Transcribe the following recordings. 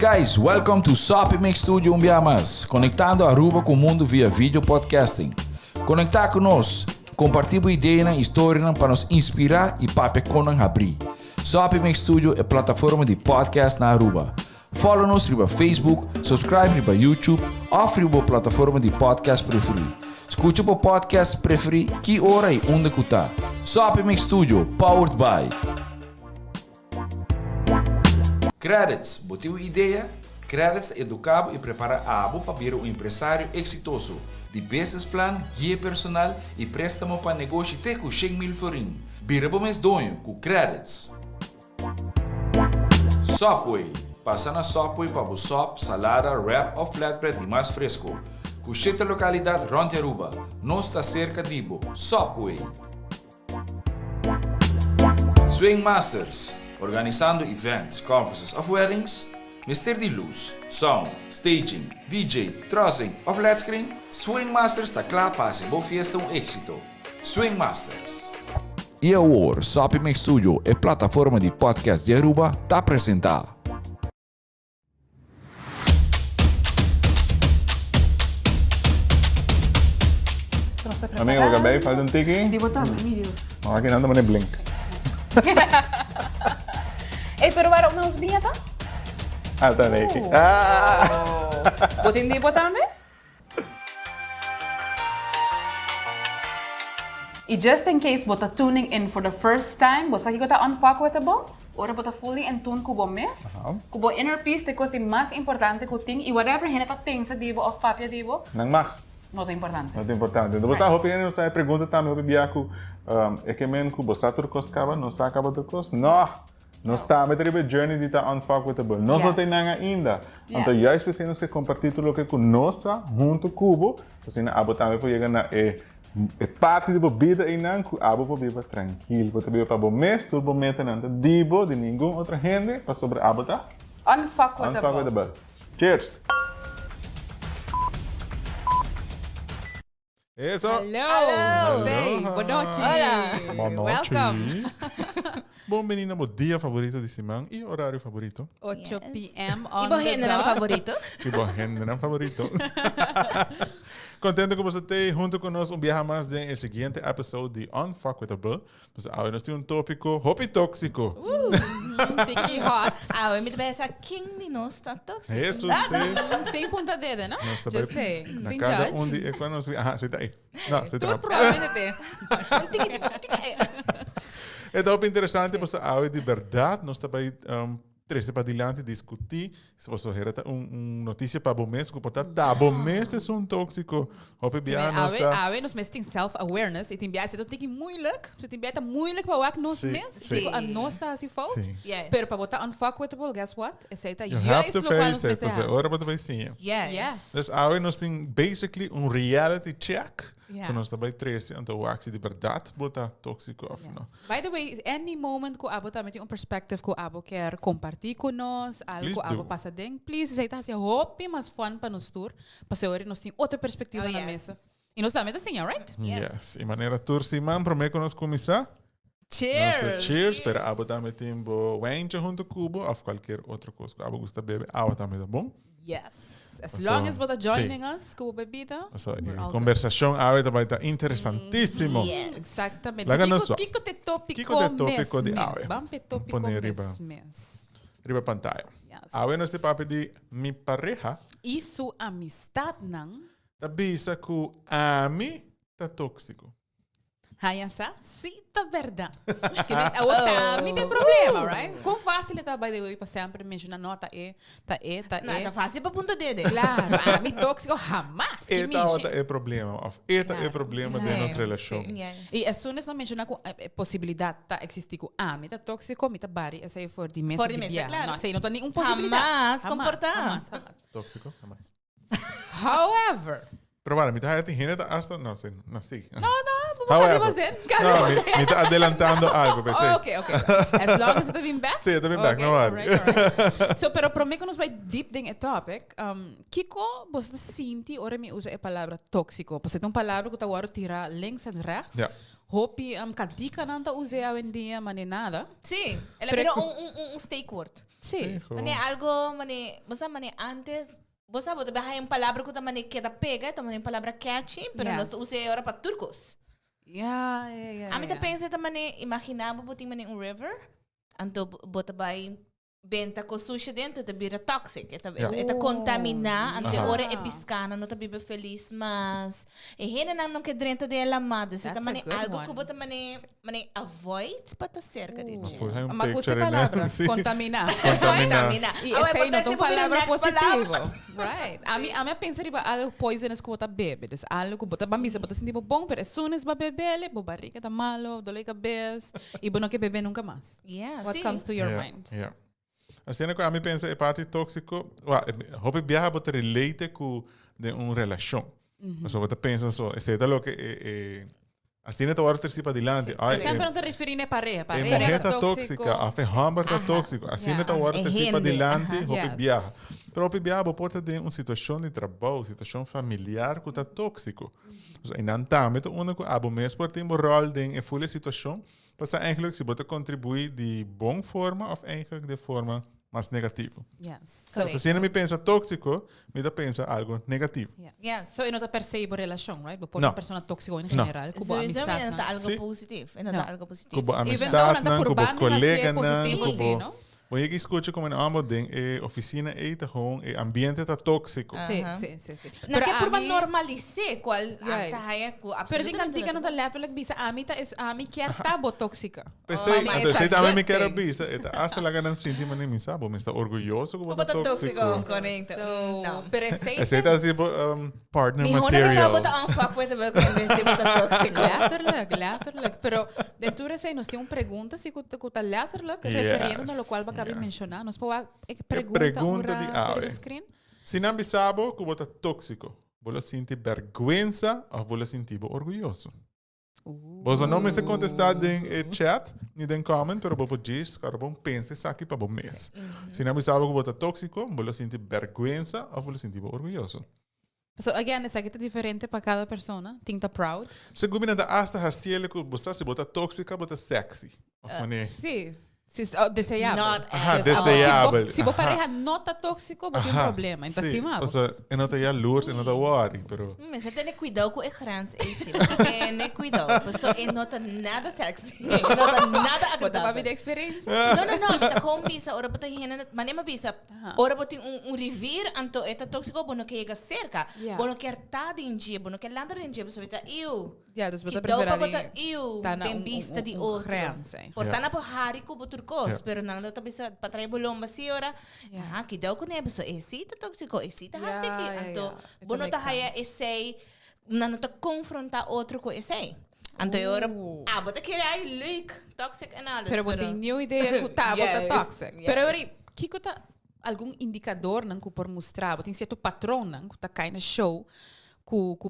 guys, welcome to Sopimix Studio Umbiamas, conectando Aruba com o mundo via vídeo podcasting. Conectar conosco, compartilhar ideias e histórias para nos inspirar e para nos abrir. Sopimix Studio é plataforma de podcast na Aruba. Follow-nos no Facebook, subscribe no YouTube ou na plataforma de podcast preferida. Escute o podcast preferido que hora e onde está. Sopimix Studio, powered by Credits, botou ideia? Credits educava e prepara a abo para vir um empresário exitoso. De business plan, guia personal e préstamo para negócio até com 100 mil forinhos. Vira bom mês donho com Credits. Sopway. Passa na Sopway para o sop, salada, wrap ou flatbread e mais fresco. Com 7 localidades rond Aruba. Nós está cerca de Ibo. Sopway. Swing Masters. Organizando events, conferences of weddings, Mister de luz, sound, staging, DJ, trussing of LED screen, Swing Masters está claro para ser boa fiesta éxito. Swing Masters. E agora, Sopimix Studio é plataforma de podcast de Aruba, está apresentar. Amigo, vou acabar faz um tiki. Di botar, amigo. Aqui nada mais blink. Pero waarom nou ons binnen dan? Ah, tá aí. Wat in die botar me? E just in case bota tuning in for the first time, bota aqui bota unfuck with the bom. Ora bota fully in tune kubo mes. Kubo inner peace te costi mais importante que ting e whatever hene ta pensa dibo of papia dibo. Nang mag. Not importante. Not importante. Então você roupa não sai pergunta também o biaco é que men kubo sa turcos cava, não sa cava turcos. Não. Nós estamos a journey de estar unfuckable. Nós não temos nada ainda. Então, já precisamos que compartilhar tudo o que conosco, junto com o cubo, assim, a botar também para chegar na parte da vida e não que a botar viva tranquilo, botar viva para o mês, tudo bom meta não dibo de nenhum outra gente para sobre a botar. Unfuckable. Cheers. Isso. Hello. Stay. Boa noite. Olá. Boa noite. Welcome. Bom menina, bom dia favorito de Simão e horário favorito? 8 p.m. on E bom the general dot. favorito? Que bom general favorito. Contente que você esteja junto conosco viaje mais em seguinte episódio de Unfuckable. Hoje nós temos tópico hobby tóxico. Tiki hot. Ah, eu me pensa quem de nós está tóxico. Isso sim. Sem ponta dedo, não? Nós Just say. na Sem cada judge. de quando nós você está aí. Não, você Tudo está. provavelmente. É tão interessante porque hoje de verdade nós também três para adiante discutir se você quer notícia para bom mês, portanto, bom mês é tóxico. Hobby nós está. Nós mesmos temos self-awareness e tem bias então tem que moeilijk. Você tem bias moeilijk para o nós mesmos. A nós está assim fault. Yes. Pero para botar unfuckable, guess what? Aceita You have to face it. mesmos. Ora para também sim. Yes. Dus hoje nós temos basically reality check. Yeah. Que nós também três, então o actie de verdade botar tóxico of não. By the way, any moment que abo também tem perspective que abo quer compartilhar com nós, algo que abo passa dentro, please, aceita assim, hope mas fun para nos tour, para ser nós tem outra perspectiva na mesa. E nós também assim, alright? Yes. E maneira tour Simão, prometo que nós começar. Cheers! Cheers, pero abo também tem wine junto com cubo ou qualquer outra coisa que abo gosta beber, abo também tá bom? Yes. As long as você joining us com bebida. Conversação abo também tá interessantíssimo. Exatamente. Kiko te tópico de abo. Vamos pe tópico mes. Riba pantalla. Abo nós te papo de mi pareja. E sua amistad não? Tá bisa que a mim tá tóxico. Hayasa, sim, tá verdade. Também tem problema, right? Quão fácil é, by the way, para sempre mencionar nota Não, tá fácil para ponta dedo. Claro, a mim tóxico jamás que Eta outra é problema. Eta é problema de nossa relação. Yes. E as soon as não mencionar com possibilidade tá existir com mim tá tóxico, mim tá bari, essa é for de mesa. For de mesa, claro. Não, sei, não tá nenhuma possibilidade. Jamás comportar. Jamás. Tóxico? Jamás. However, Provar, me tá gente tá hasta não sei, não sei. não, vamos fazer. Não, me tá adelantando algo, pensei. Ok. As long as it's been back? Sim, tá bem back, não worry. So, pero prometo que nos vai deep ding a topic. Kiko, você sente, ora me usa a palavra tóxico. Porque é uma palavra que tá agora tira links e rechts. Ja. hopi kantika nanta usea hoy en día, mani nada. Sí, Pero- pero un steak word. Sí. Mani algo, mani antes, vos sabes, hay una palabra que también queda pega, también una palabra catchy, pero Yes. no se usa ahora para turcos. Ja. A mí te pensé también, imaginaba boting un river, anto bota by benta com sushi dentro, te bira toxic, eta contamina, ante Aha. ora e piscana, não te bibe feliz, mas e hena não que dentro dela amado, se That's também a good algo one. que bota mane avoid para estar cerca de ti. Hay un Mas gusta picture, palavra, né? Sim. contaminar. Contamina. E Ah, essa aí não é botar uma esse palavra next positiva. Right. A minha pensa riba algo poisonous que bota bebe. Des algo que bota bamisa, bota sentir bom, pero as soon as ba bebele, bo barriga tá malo, dole cabeça, e bo não quer beber nunca mais. Yeah, What sim. comes to your Yeah, mind? yeah. Assim que a mim pensa é parte tóxico, hobby viaja bota relate com de uma relação. Mas você pensa só, esse é o que assim não tá ter para adiante. Sempre não te referir a pareja. É mulher tá tóxico. tóxica, a ferramenta tá tóxico. Assim não tá ter É para gente, adiante, aha. hobby Yes. viaja. Pero hobby viaja pode ter uma situação de trabalho, situação familiar que tá tóxico. Dus en dan daarmee de onderko abo mes por tempo rol ding en volle situatie. Pas eigenlijk se bota contribuir de bom forma of eigenlijk de forma mais negativo. Yes. So, se você não me pensa tóxico, me dá pensa algo negativo. Yes. So, não te percebe relação, right? Bo Não. uma pessoa tóxica em geral, como Sowieso amistad. é não? algo Sim. positivo, é Não. algo positivo. Kubo Even though amistad nanda nan, kubo purbani colega hacia nan, positivo, sim, kubo... no? Wanneer ik escucho como en ambos ding, oficina eten gewoon, ambiente tá tóxico. Sim, Aha. sim. Não Pero quer por a mim- normalizar qual Yes. Pero di kantika na letterlijk bisa amita is ami kier tabo tóxica. Pensei, mas então it's a você também good me quer thing. bisa, hasta lá ganan sinti man mi sabo, me está orgulhoso como tá tóxico. Correcto. So, pero Esse tá assim partner Ni hona material. sa bota ang fuck with the se bota tóxico. letterlijk. Pero dentro de essa nós temos perguntas se que letterlijk Yes, referindo a lo qual vai yeah. mencionar. Nós podemos Pergunta de ora ave. screen. Se não me sabo, como tá tóxico, vou sentir vergüenza ou vou sentir orgulhoso. Você não me se contestar em chat, nem em comment, pero vou dizer, cara, bom pensa isso aqui para bom mês. Se não me sabo, como tá tóxico, vou sentir vergüenza ou vou sentir orgulhoso. So again, essa aqui é diferente para cada pessoa. Tinta proud. Se gumina da hasta haciele que você se bota tóxica, bota sexy. Of wanneer. Sim. Desejável. Not Aha, as- desejável. Se você pareja nota tóxico, vai ter um problema. Então, sim. estimado. Então, eu não tenho luz, eu não tenho worry, pero... Mas você tem que cuidar com o grans esse. Você tem que cuidar. Pessoa é nota nada sexy. Nota nada Bota para agradável. vida experiência. Não, mas tá com bisa, ora bota hena, mas nem bisa. Ora bota revir, anto eta tóxico, bono que chega cerca. Yeah. Bono que tá em dia, bono que landar em dia, pessoa tá eu. Ja, dus Que bota dá para preferir. botar eu, tá na bem vista de outro. grenze. Portanto, por hari ko buturkos, Yeah. pero nang daw bisa patray bulong basira. Ah, que daw ko neba so esi ta tóxico, esi ta Yeah, hasiki. yeah, Anto, yeah. It bono ta makes haya sense. essay, não ta confrontar outro com essay. Anto eu ora, bota que ai leuk, toxic analysis. Pero bota new ideia que tá, bota Yes, toxic. yes. Pero ori, kiko tá algum indicador nang ku por mostrar, bota certo patrão nang ku tá kind of show.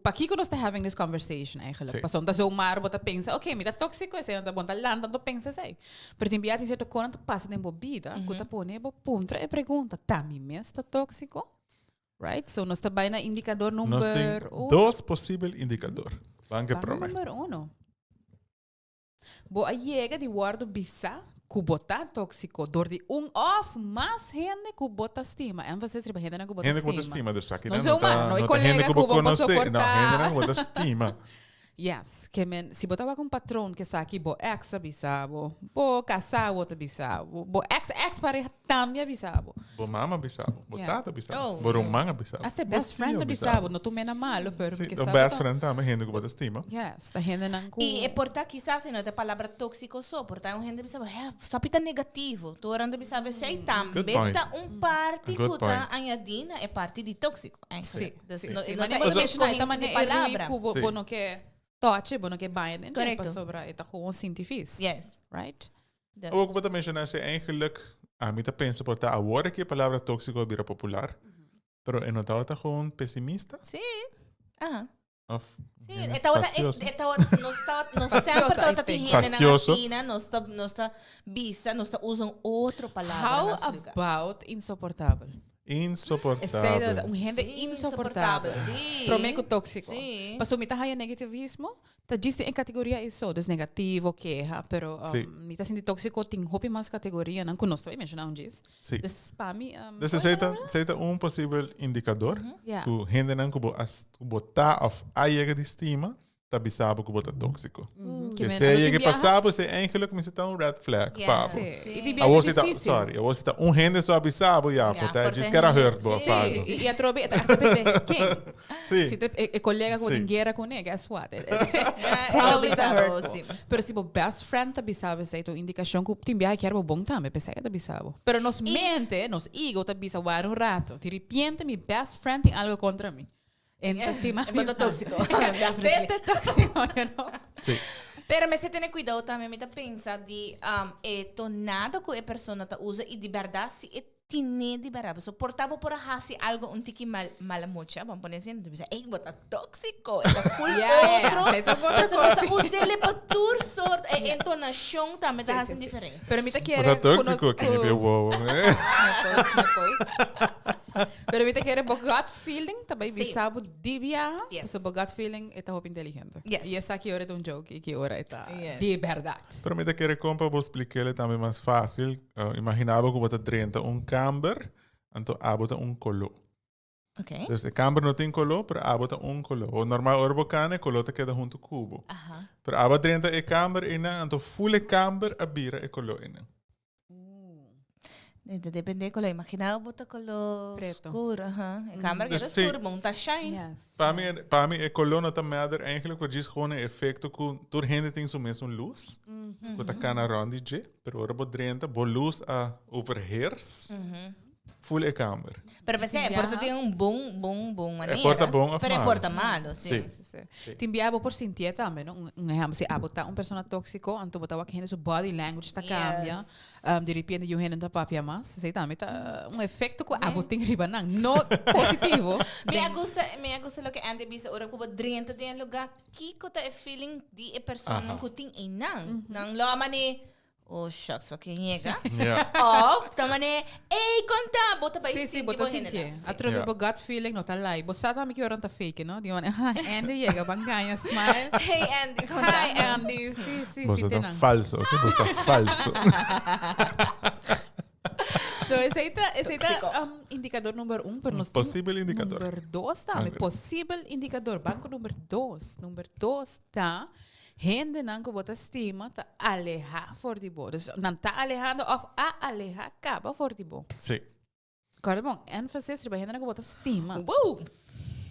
Pa kiko nós tá having this conversation eigenlijk. Sim. Pas onta zo maar bota pensa, okay, me tá tóxico, esse não tá bom tá landa, não pensa sei. Pero tem biati certo quando passa tempo vida, ku tá pone bo puntra e pergunta, tá mi mes tá tóxico? Right? So nós tá bem na indicador Nós number temos dois possíveis indicadores. Banque Vamos prome. número 1. Boa llega de guardo bisa kubota tóxico dor de off mas gente kubota estima. Énfasis riba gente na kubota Gente estima. que bota estima, dus aqui Não não sou humano, e tá colega gente que que vou vou conhecer. Não, suportar. gente não bota estima. Yes, que men si bota com patrão que está aqui bo ex bisabo, bo casado outra bisabo, bo ex pareja também bisabo. Bo mama bisabo, bo Yeah. tata bisabo, Oh, bo sim. romanga bisabo. Ase bo best friend tio da bisabo, não tu mena malo, pero Sim, que o sabe. best friend também gente que bota estima. Yes, tá gente nang ku. E é portar quizás não é palavra tóxico só, portar um gente bisa, só pita negativo. Tu orando bisa sei Good também point. tá parte Good que tá point. añadina é parte de tóxico. Sim. Dus Sim, no sim. no Mas tá nem Mas- mencionar escorrência também de é palavra. ruim Sim. bo no que toche, bo no que bind en Correcto. para sobra eta com científico. Yes. Right? Dus. Ook wat mencionar se eigenlijk a mí te pensa por a hora que a palavra tóxico vira popular. Pero en notado tá gewoon pessimista Sim. Aham. of Sim, no sempre está Fastioso. na não está vista, não está usando outra palavra How nesse lugar. about insuportável? Insoportável. Um gente Sim, insoportável. sim. Promeco tóxico. Sim. Paso mita haya negativismo, ta diste em categoria isso, des negativo, queja, pero Sim. mita sindi tóxico tem hopi mais categoria, não conosco vai mencionar um disso. Sim. Des para mim, Dus zeita um possível indicador. yeah. Que gente não kubo tá of aiega de estima, tabi sabe kubo tá tóxico. Que Que men- se ano aiega tem viaja? passava, se eigenlijk me tá um red flag, Yes. papo. Sim. Sim. E de A você viagem tá, difícil. sorry, a você tá um gente só sabe, já, porque porque diz que era hurt, boa sim, fase. Sim, e a trobe, quem? Sim. Se te colega com Sim. guerra com ele, guess what? Probably Probably sabo, hurt. sim. Pero se o best friend tabi sabe, sa ito indicação que tem viagem que era bom também, pensei que tabi sabe. Pero nos mente, nos ego tabi sa war um rato. De repente, mi best friend tem algo contra mim. Entastima. Boto tóxico. Beta tóxico, you know? Sim. Pero mas você tem cuidado também, me tá pensa de nada que a pessoa tá usa e de verdade se tiene de verdade. So portava por hasi algo um tiki malamucha, vamos poner assim, tu bisa, ei, bota tóxico, é full outro. Você usa ele para tur sort, a entonação também tá fazendo diferença. Pero mita Bota quiere tóxico, que nível wow. Pero mita quiere bo gut feeling, também Sim. bisabo de viaja. Yes. So bo gut feeling eta hope inteligente. Yes. E essa aqui hora é um joke, e que hora está Yes. de verdade. Para mim, daquele compa, vou explicar também mais fácil. Imaginava que bota 30 camber, então abota color. Ok. Dus o camber não tem color, pero abota color. O normal orbocane, color te queda junto cubo. Aha. Pero aba 30 camber ina, então full camber abira color ina. Depende color. Imaginava bota color Preto. escuro. A câmera que era Sim. escuro, mas tá shine. Yes. Para mim, color não tem nada, eigenlijk wat diz gewoon een efeito que toda gente tem sua mesma luz. Que tá cana rondi je, pero ora bo 30, bo luz a overheers. Full camber. Pero pensei, porta tem bom maneira. porta bom of Pero malo. porta malo, sim. Sim. Te enviava por sentir também, não? Exemplo, se abota pessoa tóxico, então botava que seu body language está cambia. De repente, eu rendo da papia mas, sei também tá efeito que abotem riba não positivo. Me gusta lo que Andy disse, ora ko drenta den lugar que ko ta feeling di persona ko ting inang. Nang lo mani oh shucks, okay niega. Ja. Of tamane, ei conta, bota ba Sim, sim, bota sentir. A trobe Yeah. bo gut feeling, não tá lá. E você também que hora tá fake, não? Digo, Andy chega, banganha, smile. Hey Andy, conta. Hi, Andy. Sim, Você tem tá não. falso, ok? Você tá falso. So, esse é indicador número 1, pero nós Possível indicador. Número 2 também. Ok. Possível indicador. Banco número 2. Número 2 tá. Gente não que bota estima, tá alejar for de boa. Não tá alejando, of a alejar acaba for de boa. Sim. Claro, bom, ênfase para gente não que bota estima.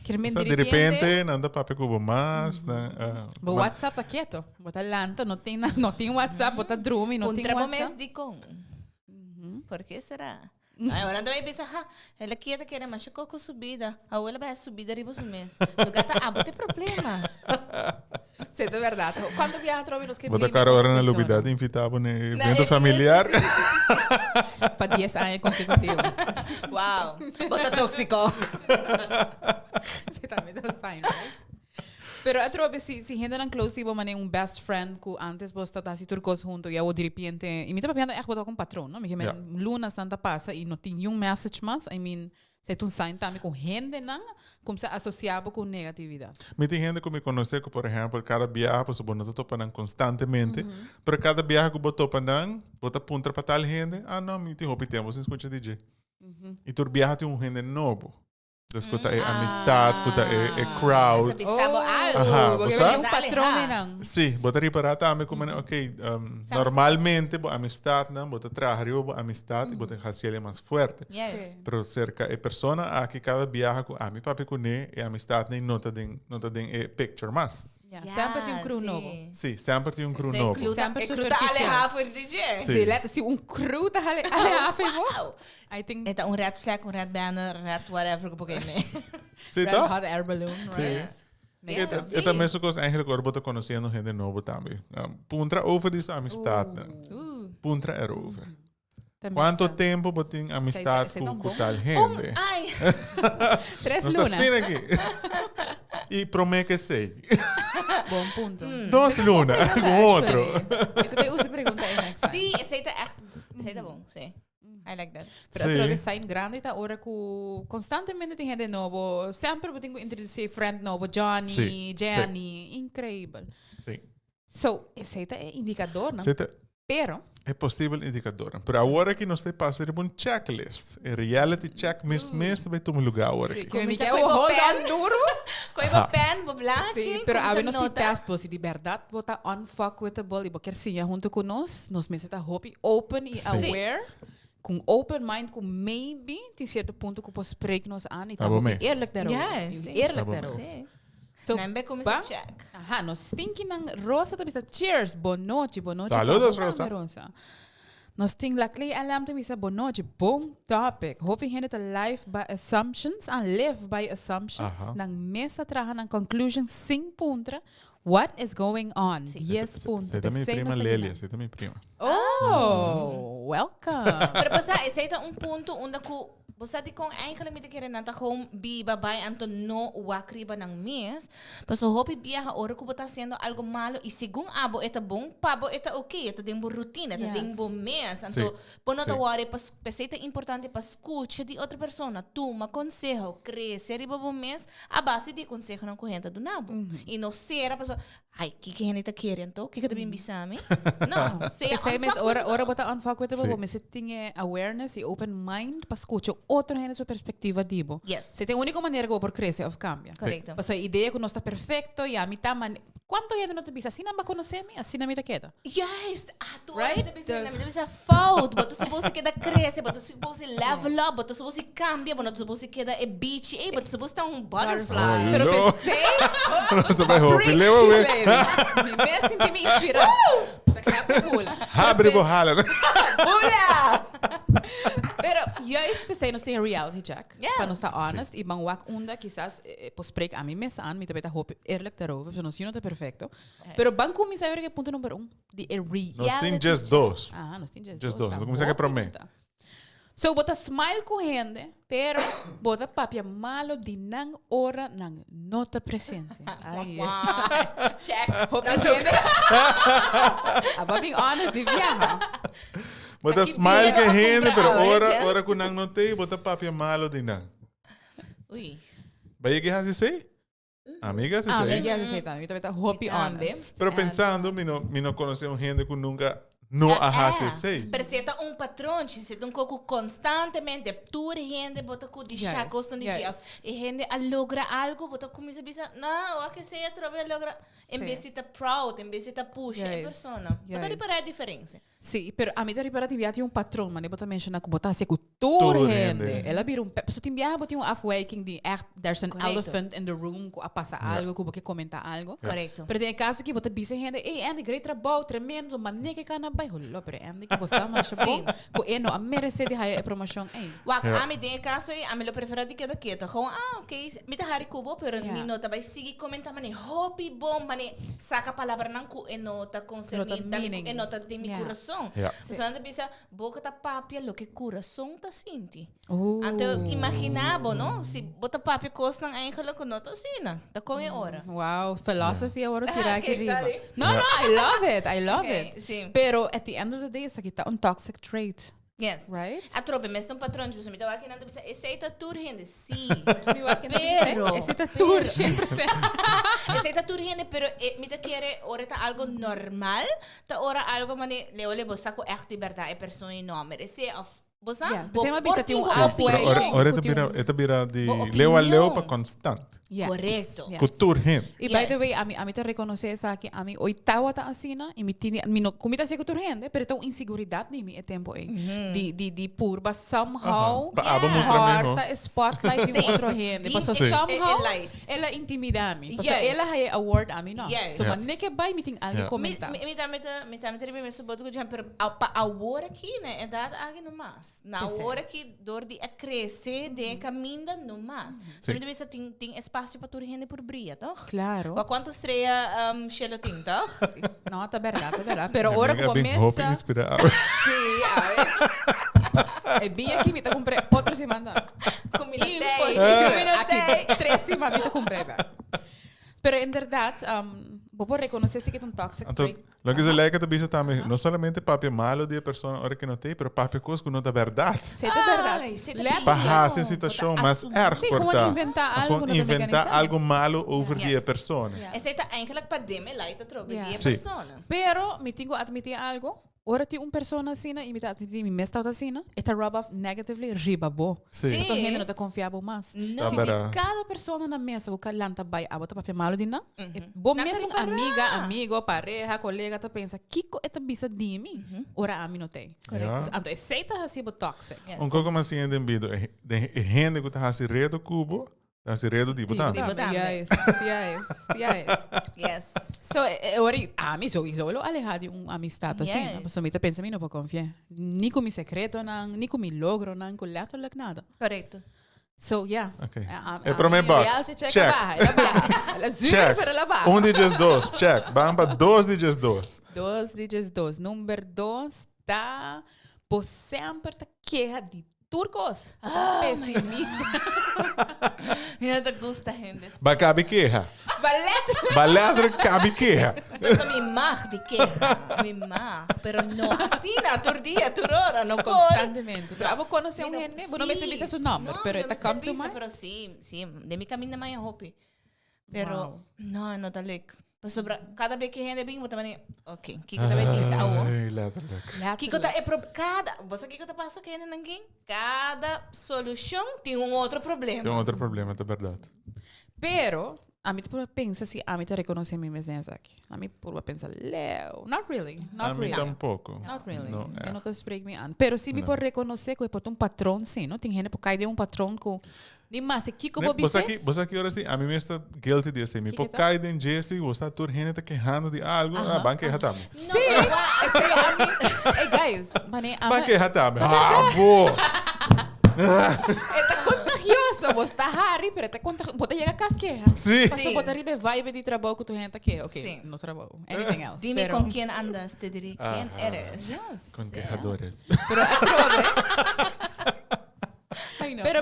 Quer me De repente, não dá papel cubo mais. O WhatsApp tá quieto. Bota lanta, não tem WhatsApp, bota Drumi, não tem Contra mes WhatsApp. di con. Por que será? Agora também pensa, ela quieta quer mas chegou com subida. A abuela vai subir arriba do mês. O gata, tem problema. Sim, é verdade. Quando viaja a nos que Bota cara hora na novidade, invitava no evento familiar. Para 10 anos consecutivos. Uau, bota tóxico. Você também deu sign, right? Pero a trobe, si gente não close, tipo, mané best friend que antes você estava assim turcos junto e eu de repente, e me estava pensando, echt botar com patrão, não? Porque lunas tanta passa e não tem message mais, I mean, se tu sign também com gente não, como se associava com negatividade. Me tem gente que me conhece que, por exemplo, cada viagem, pues, não estou topando constantemente, pero cada viagem que eu estou topando, bota punta para tal gente, não, me tem roupa tempo, você escuta DJ. E tu viaja tem gente novo. Dus kuta amistad, kuta crowd. Bisabo Aha, Porque você? um patrão não. Sim, bota reparata ame como ok, normalmente bo amistad não, bota trabalhar bo amistad e bota fazer mais forte. Yes. Pero cerca é persona a que cada viaja com ami papi com ne e amistad nem nota den picture mas. Sempre tem crew novo. Sim, sempre tem crew novo. Sempre Cruta alejar for DJ. Sim, se crew tá alejar, I think Eta red flag, red banner, red whatever que porque me. Sim, red tá? hot air balloon, right? É também só coisa eigenlijk agora bota conhecendo gente novo também. Puntra over essa amistad. Puntra é over. Quanto tempo botin amistad com tal gente? Ai. 3 Não está lunas. assim aqui. E promete que sei. Bom ponto. 2 lunas com outro. Eu também uso pergunta aí, Max. Sim, aceita echt. Aceita bom, sim. I like that. Pero outro design grande tá hora que constantemente tem gente novo. Sempre eu tenho que introduzir friend novo, Johnny, Jenny, incrível. Sim. So, esse é indicador, não? Pero é possível indicador. Pero agora que nós temos passado por um checklist, é reality check mês vai tomar lugar agora. Sim, aqui. que me Começa quer com hold pen. on duro. Coiba pen, boblache. Sim, pero a nós tem teste, você de verdade botar unfuckwittable e quer sim, junto com nós meses tá hope open e aware. Com open mind, com maybe, tem certo ponto que posso spreek nos aan. E tá eerlijk daarover. Yes, Eerlijk daarover. Sim. So, Nembe começa check. Aha, nós tem que nang Rosa tá bisa cheers, boa noite, boa noite. Saludos, Rosa. Nós tem la clay alarm tá bisa boa noite, bom topic. Hoping gente tá live by assumptions, and live by assumptions. Nang mesa traha nang conclusion 5 puntos. What is going on? 10 puntos. Você também prima Lélia, você também prima. Oh, welcome. Pero basta, esse é ponto onde você com eigenlijk met keren nanta gewoon bi babay anto no wakriba ng mes. Paso hopi biya ora ko bota haciendo algo malo y según abo eta bom pabo eta okay, eta ding bo rutina, eta ding bo mes. Anto pono ta wari pas peseta importante pa escucha di outra persona. Tu ma consejo crescer e bo mes a base de consejo ng corrente do nabo. E no sera paso ai que gente tá querendo? Que tá bem bisami? Não, sei mes ora bota unfuckwittable, mas você tem awareness e open mind para escutar outro gente sua perspectiva dibo. Yes. Você tem a única maneira que por crescer ou cambia. Correcto. Pues a ideia que não está perfeito e a mitad quanto gente não te bisa? Assim não vai conhecer-me, assim não me te queda. Yes, tu Right? me bisa fault, but tu supposed que da cresce, but tu supposed level up, but tu supposed cambia, but tu supposed que da beach, but tu supposed tá butterfly. Pero pensei, Você vai roubar, leu, me senti me inspirado. Abre borralha, né? Pula! Pero juist pensei, nós tem a reality check. Yeah. Para nós estar honest, e bang wak unda, quizás, pospreek a mim mesa aan, me hoop eerlijk daarover, so nós não tá perfeito. Pero bang começar a ver que ponto número 1, de reality Nós tem just check. dois. Ah, nós tem just Just dois. dois. Vamos começar para mim. So, bota smile com gente, pero bota papia malo de nang ora nang nota presente. Ai, Check. hoop na gente. Aba being honest, de viaja. Bota Aqui smile que tira a rende, compra, pero gente. ora que não tem, bota papia malo de não. Ui. Vai que assim sei? Amiga, assim Ah, sei. me quer dizer também, tá hope honest. Pero pensando, me não conheceu gente que nunca não a sei. Pero se tá patrão, se tá coco constantemente, toda gente bota com de chá, gostam de dia. E gente a logra algo, bota começa a pensar, não, o que seja trabalho logra, em vez de tá proud, em vez de tá push, é persona. Bota de parar a diferença. Sim, pero a mim da ripara tinha um patrão, mas bota mencionar que botar se cultura gente. Ela vira so tinha bota afwaking de echt, there's an elephant in the room, que a passa algo, que comentar algo. Correto. Pero tem caso que bota bisa gente, ei, Andy, great trabalho, tremendo, mas nem que cana vai, holo, pero Andy que você mas bom, que eno a merece de higher promotion, ei. Wak, a mim tem caso e a mim lo prefiro de queda quieta. Gewoon, ok, me tá hari kubo, pero ni nota vai seguir comentar, mane, hobby bom, mane, saca palavra não ku enota concernida, enota de mi coração. So, anda bisa, boca tá papia, lo que coração tá sinti. Então, imaginava, não? Se bota papia costa ng eigenlijk ko nota sina. Tá com a hora. Wow, philosophy agora tirar aqui riba. sorry. No, I love it. Sim. Pero at the end of the day, isso aqui tá um toxic trait. Yes. Right? A tropa, mas tem patrão de você me dá aqui nada bisa, aceita turhende, sim. Pero, esse tá tour, 100%. Aceita turhende, pero me tá querer ora tá algo normal, tá ora algo mane leole bosa ko echt verdade, persona não merece of bosa. Você uma bisa tem um halfway. Ora eta bira de leu a leu para constante. Correcto. Cultura gente. E by the way, a mim te reconhecer essa aqui, a mim oitava tá assim, e me tinha, me não comida se cultura gente, pero tão inseguridade nem me é tempo aí. De purba somehow, harta spotlight de outro gente. Passou somehow, ela intimida me. Passou ela hay award a mim não. So mas nem que vai me tem algo comentar. Me tá me suboto que já pero a hora aqui, né? É dada aqui no mais. Na hora que dor de crescer, de caminhar no mais. So me deve tem espaço para toda gente por brilha, toch? Claro. Quanto estreia Shelo tem, toch? Não, tá verdade. Pero ora que começa. Hope inspirar. Sim, é bem aqui, me tá comprei outra semana. Combinatei. Aqui, 3 semanas me tá comprei. Pero en verdad, vou reconhecer que é um toxic Então, trait. lo que se lega também também, não somente papi malo de pessoa hora que não tem, pero papi coisa que não é verdade. Sei de verdade. Ai, sei de Let- Para a situação mais erg Sim, gewoon portar. inventar algo, Gewoon não tem inventar mecanismos. algo malo over die Yes. persoon. Essa é eigenlijk para deme lá e tá troca Yeah. de Sim. persona. Pero, me tenho que admitir algo. Ora ti persona assim, e me tá admitir, me mesta assim, está rub off negatively riba bo. Sim. Sim. So gente não tá confiável mais. Não. Se Tá de cada pessoa na mesa, o que lanta vai, a bota papel malo de não. Bom Nata mesmo riba amiga, amigo, pareja, colega, tá pensa, Kiko esta bisa de mim, ora a mim não tem. Ja. Então, aceita assim, bo toxic. Yes. Como assim é dembido? De gente que está assim redo cubo, está assim redo de botar. Tipo, botar. Yes. Yes. So, ora, a mim sowieso lo alejar de amistad assim, Yes. a pessoa me tá pensa, mim não vou confiar. Ni com mi secreto, ni com mi logro, nem com letterlijk nada. Correto. So, yeah. Ok. A pro meu box. reality check. Check. Ela baja. Ela zuur, Check. pero ela baja. Dias dois, check. Vamos para 2 dias 2. Dos DJs dos. Número 2 tá por sempre tá queja de turcos. Pessimista. Não te gusta, gente. Bacabi queja. Valete. Baladre cabi queja. Então, me mar de que? Me mar. Pero não assim, na tur dia, tur hora, não pode. Constantemente. Pero abo conhecer um gente, não me sei seu nome, pero está está come to mind. Pero sim, de mi caminho mais hopi. Pero Wow. não tá leuk. Sobre cada vez que gente vem, botar mani, ok, Kiko tá bem pisar. Ai, letterlijk. Kiko tá cada, você Kiko tá passa que ninguém, cada solução tem outro problema. Tem outro problema, é verdade. Pero, a mim por pensa se a mim te reconhecer minha presença aqui. A mim por pensar, Leo, not really, A not mim really. tampouco. Not really. Não, é. Eu não te spreek me aan. Pero se me por reconhecer que é por um patrão, sim, não? Tem gente por cair de um patrão com nem mais se Kiko bobi Você aqui ora assim, a mim está guilty de assim. Me Que por tá? cair de Jesse, você tur gente tá quejando de algo, a banca erra também. Sim, sei, a mim, hey guys, mané, a Banca erra também. Ah, vou. é contagioso, você tá Harry, pero é contagioso, você chega a casqueja. Sim. Passou botar ribe vibe de trabalho que tu gente aqui, ok, Sim. no trabalho, anything else. Dime pero, com quem andas, te direi quem eres. Yes. Com quejadores. Pero a trove.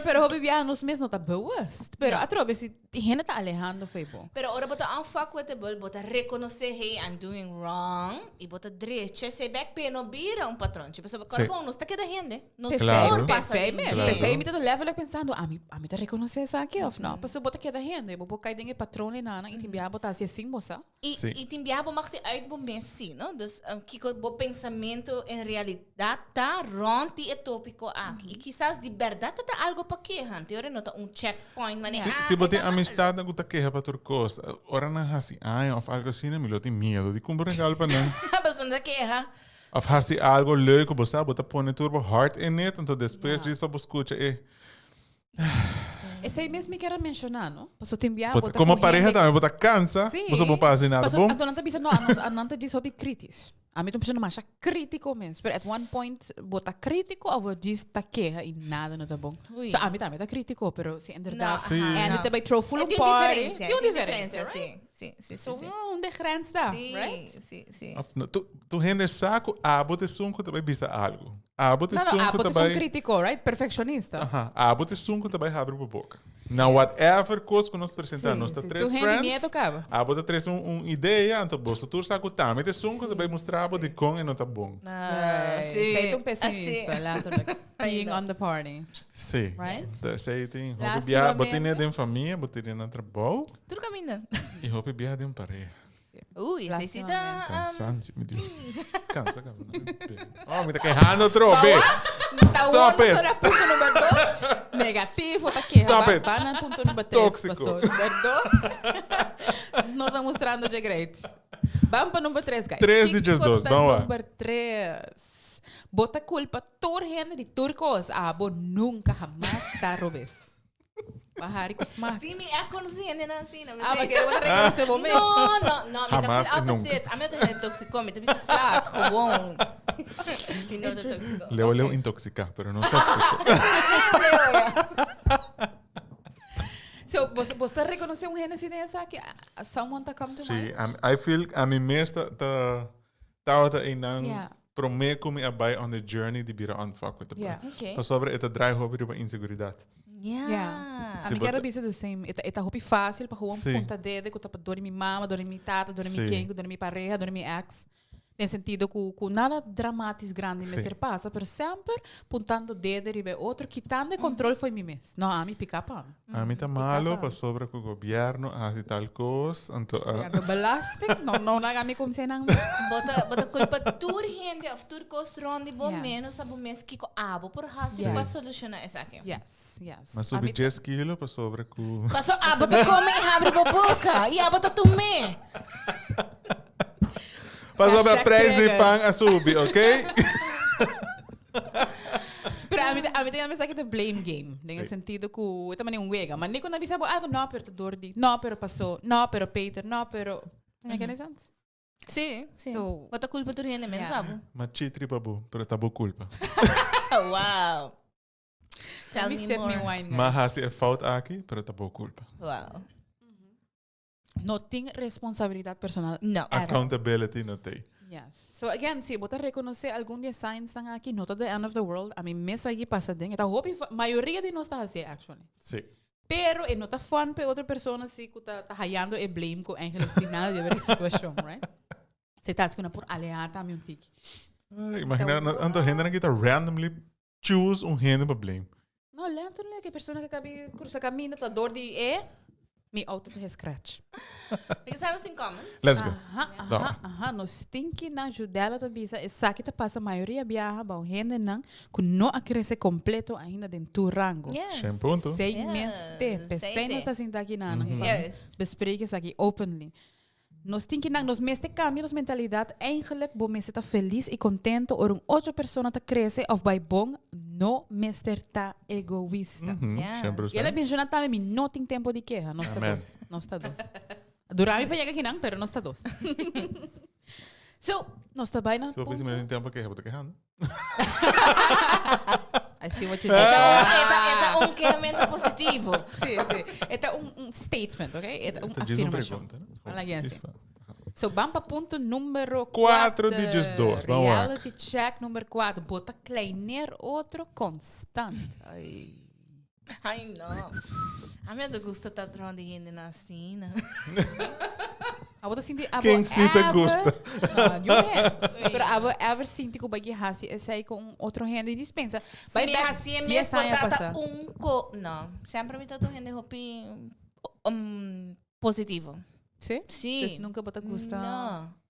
Pero hobby nos mesmo tá boas. Pero a trove se gente tá alejando foi bom. Pero ora bota unfuckable, bota reconhecer, hey, I'm doing wrong, e bota direito, se back pay no bira um patrão. Tipo, sobre Sim. bom, não está que da gente. Não Claro. se passa Pensei de mesmo. Claro. Pensei me tá level pensando, a mim tá reconhecer essa aqui, of não. Passou bota que da gente, vou cair dentro patrão e nada, e te enviar botar assim moça. Sim. E tem biabo mag te uit bom sim, não? Dus kiko bo pensamento em realidade tá ronti é tópico aqui. E quizás de verdade tá algo para que hante, ora não tá checkpoint, mas Se você tem amistade, não tá queja para outra coisa. Ora não assim, ai, of algo assim, me tem medo de comprar regalo para não. Basta queja. Of has hij algo leuk, você bota põe turbo hard in it, então depois diz para escutar, Esse aí mesmo que era mencionar, não? Passou te enviar bota como pareja também, bota cansa, você não passa nada Passou, bom. a tua bisa não, a nanta diz sobre críticos. A mim tô pensando mais crítico mesmo. Pero at one point, bota crítico, ou vou diz tá queja e nada não tá bom. Ui. So, a mim também tá crítico, pero se em verdade, Sim. and it também throw full Tem party. diferença, Tem uma tem diferença, diferença, right? sim. So, onde grens dá, Sim, right? sim. Tu rende saco, bota sunco também bisa algo. Bota Não, não, sunco bota um também. crítico, right? Perfeccionista. Bota sunco também abre a boca. Now, whatever coisa que nós apresentamos, nós tá sim. três Tu rende friends. medo, caba. Bota três ideia, então bosta tu saco também, te sunco também mostrar de com e não tá bom. Sei tão pessimista, lá, being on the party. Sim. Right? Sei tem. Lastimamente. Botei de família, botei na trabalho Tudo caminho. e roupa biar de pareja. Ui, sei se tá... Cansante, meu Deus. Cansa, cara. Oh, me tá queijando trope. Tá Stop it. na ponto número 2. Negativo, tá aqui. Stop it. Vai na ponto número 3. Tóxico. Passou. Número 2. Não tá mostrando de great. Vamos para número 3, guys. 3 DJs dos, vamos lá. Número 3. Bota culpa tur gente de turcos. Bo nunca jamás tá robes. Bahari ko smack. Sim, me é consciente na assim, não. Mas quero botar reconhecer o momento. Não, me Jamás tá e nunca. opposite. A minha tá tóxico, me tá bisa flat, gewoon. Não tá tóxico. Leo intoxicar, pero não tóxico. So, você reconhece um gente assim dessa que someone tá come to Sim, mind? I feel a mim mesmo tá inang Yeah. prometo me abai on the journey de bira unfuck with the Yeah, bro. okay. Pas sobre het draai hober über inseguridade. Yeah. A mim quero dizer the same. Eta hopi fácil para gewoon Sim. ponta dedo, que tá para dor minha mama, dor minha tata, dor Sim. minha quem, dor minha pareja, dor minha ex. Tem sentido que nada dramático grande me ser passa, pero sempre puntando dedo e outro quitando controle foi mim mesmo. Não, a mim pica pa. A mim tá malo para sobre que o governo faz tal coisa. Então, Do belasting, não naga mi como se nang. Bota culpa tur gente of tur kos rondi bom Yes. menos sabe mes kiko abo por hasi Yes. para solucionar essa aqui. Yes. mas subi 10 quilos para sobre que Paso abo to come e abre boca e abo to tume. para sobre a Hashtag preço de trigger. pão a subir, ok? Pero a mim tem a mensagem de blame game. Tem sentido que eu também um wega, mas nem quando avisa algo não, pero tá dor di, não, pero passou, não, pero Peter, não, pero. Não é sense? Sim. So, Bota culpa tur gente menos Yeah. abo. Mas chitri babu, pero tá boa culpa. Wow. Tell me me sip me more. wine. Mas hasi é falta aqui, pero tá boa culpa. Wow. Não tem responsabilidade personal. No. Accountability não tem. Yes. So again, se você reconhecer algum dia signs estão aqui, not at the end of the world, a mim mesa aí passa dentro. Então, hope maioria de nós está assim, actually. Sim. Pero e não tá fun para outra pessoa se que tá hallando e blame com eigenlijk tem nada a ver com a situação, right? Se tá assim por aliar também um tique. Imagina, então gente não kita randomly choose gente para blame. Não, lento né que pessoa que cabe cruza caminho tá dor de me auto te scratch. Porque sabe tem comments? Let's go. Aha, nos tem que na ajudar a bisa, essa que tá passa a maioria viaja para gente não que não cresce completo ainda dentro do rango. Sem ponto. Sei Yes, mesmo, pensei não está sentado aqui não. Yes. Bespreken isso aqui openly. Nós temos que nos meeste cambia nos mentalidade eigenlijk bom mensen tá feliz e contento or een outra pessoa tá cresce of by bom no meester tá egoísta. Yeah. Sempre E ela menciona também não tem tempo de queja, nós tá Amen. dois, nós tá dois. Durante para chegar aqui não, pero nós tá dois. So, nós tá bem na. Se eu pensei mesmo tempo que eu vou ter que hand. I see what you did. Esta queimento positivo. Sim, sim. Esta statement, ok? Esta Diz uma afirmação. pergunta, né? Fala again, Isso. sim. So, vamos para ponto número 4 4. de just dois, vamos lá. Reality check número 4. Bota kleiner outro constante. Ai. Ai, não. A minha gusta tá tron de gente na cena. A bota sinti Quem se te gusta? Não, é. Pero a ever sinti que o bagi hasi esse aí com outro gente e dispensa. Se me assim é 10 mesmo anos portata passar. co... Não. Sempre me trato gente hopi positivo. Sim? Sim. Então nunca bota gusta. Não.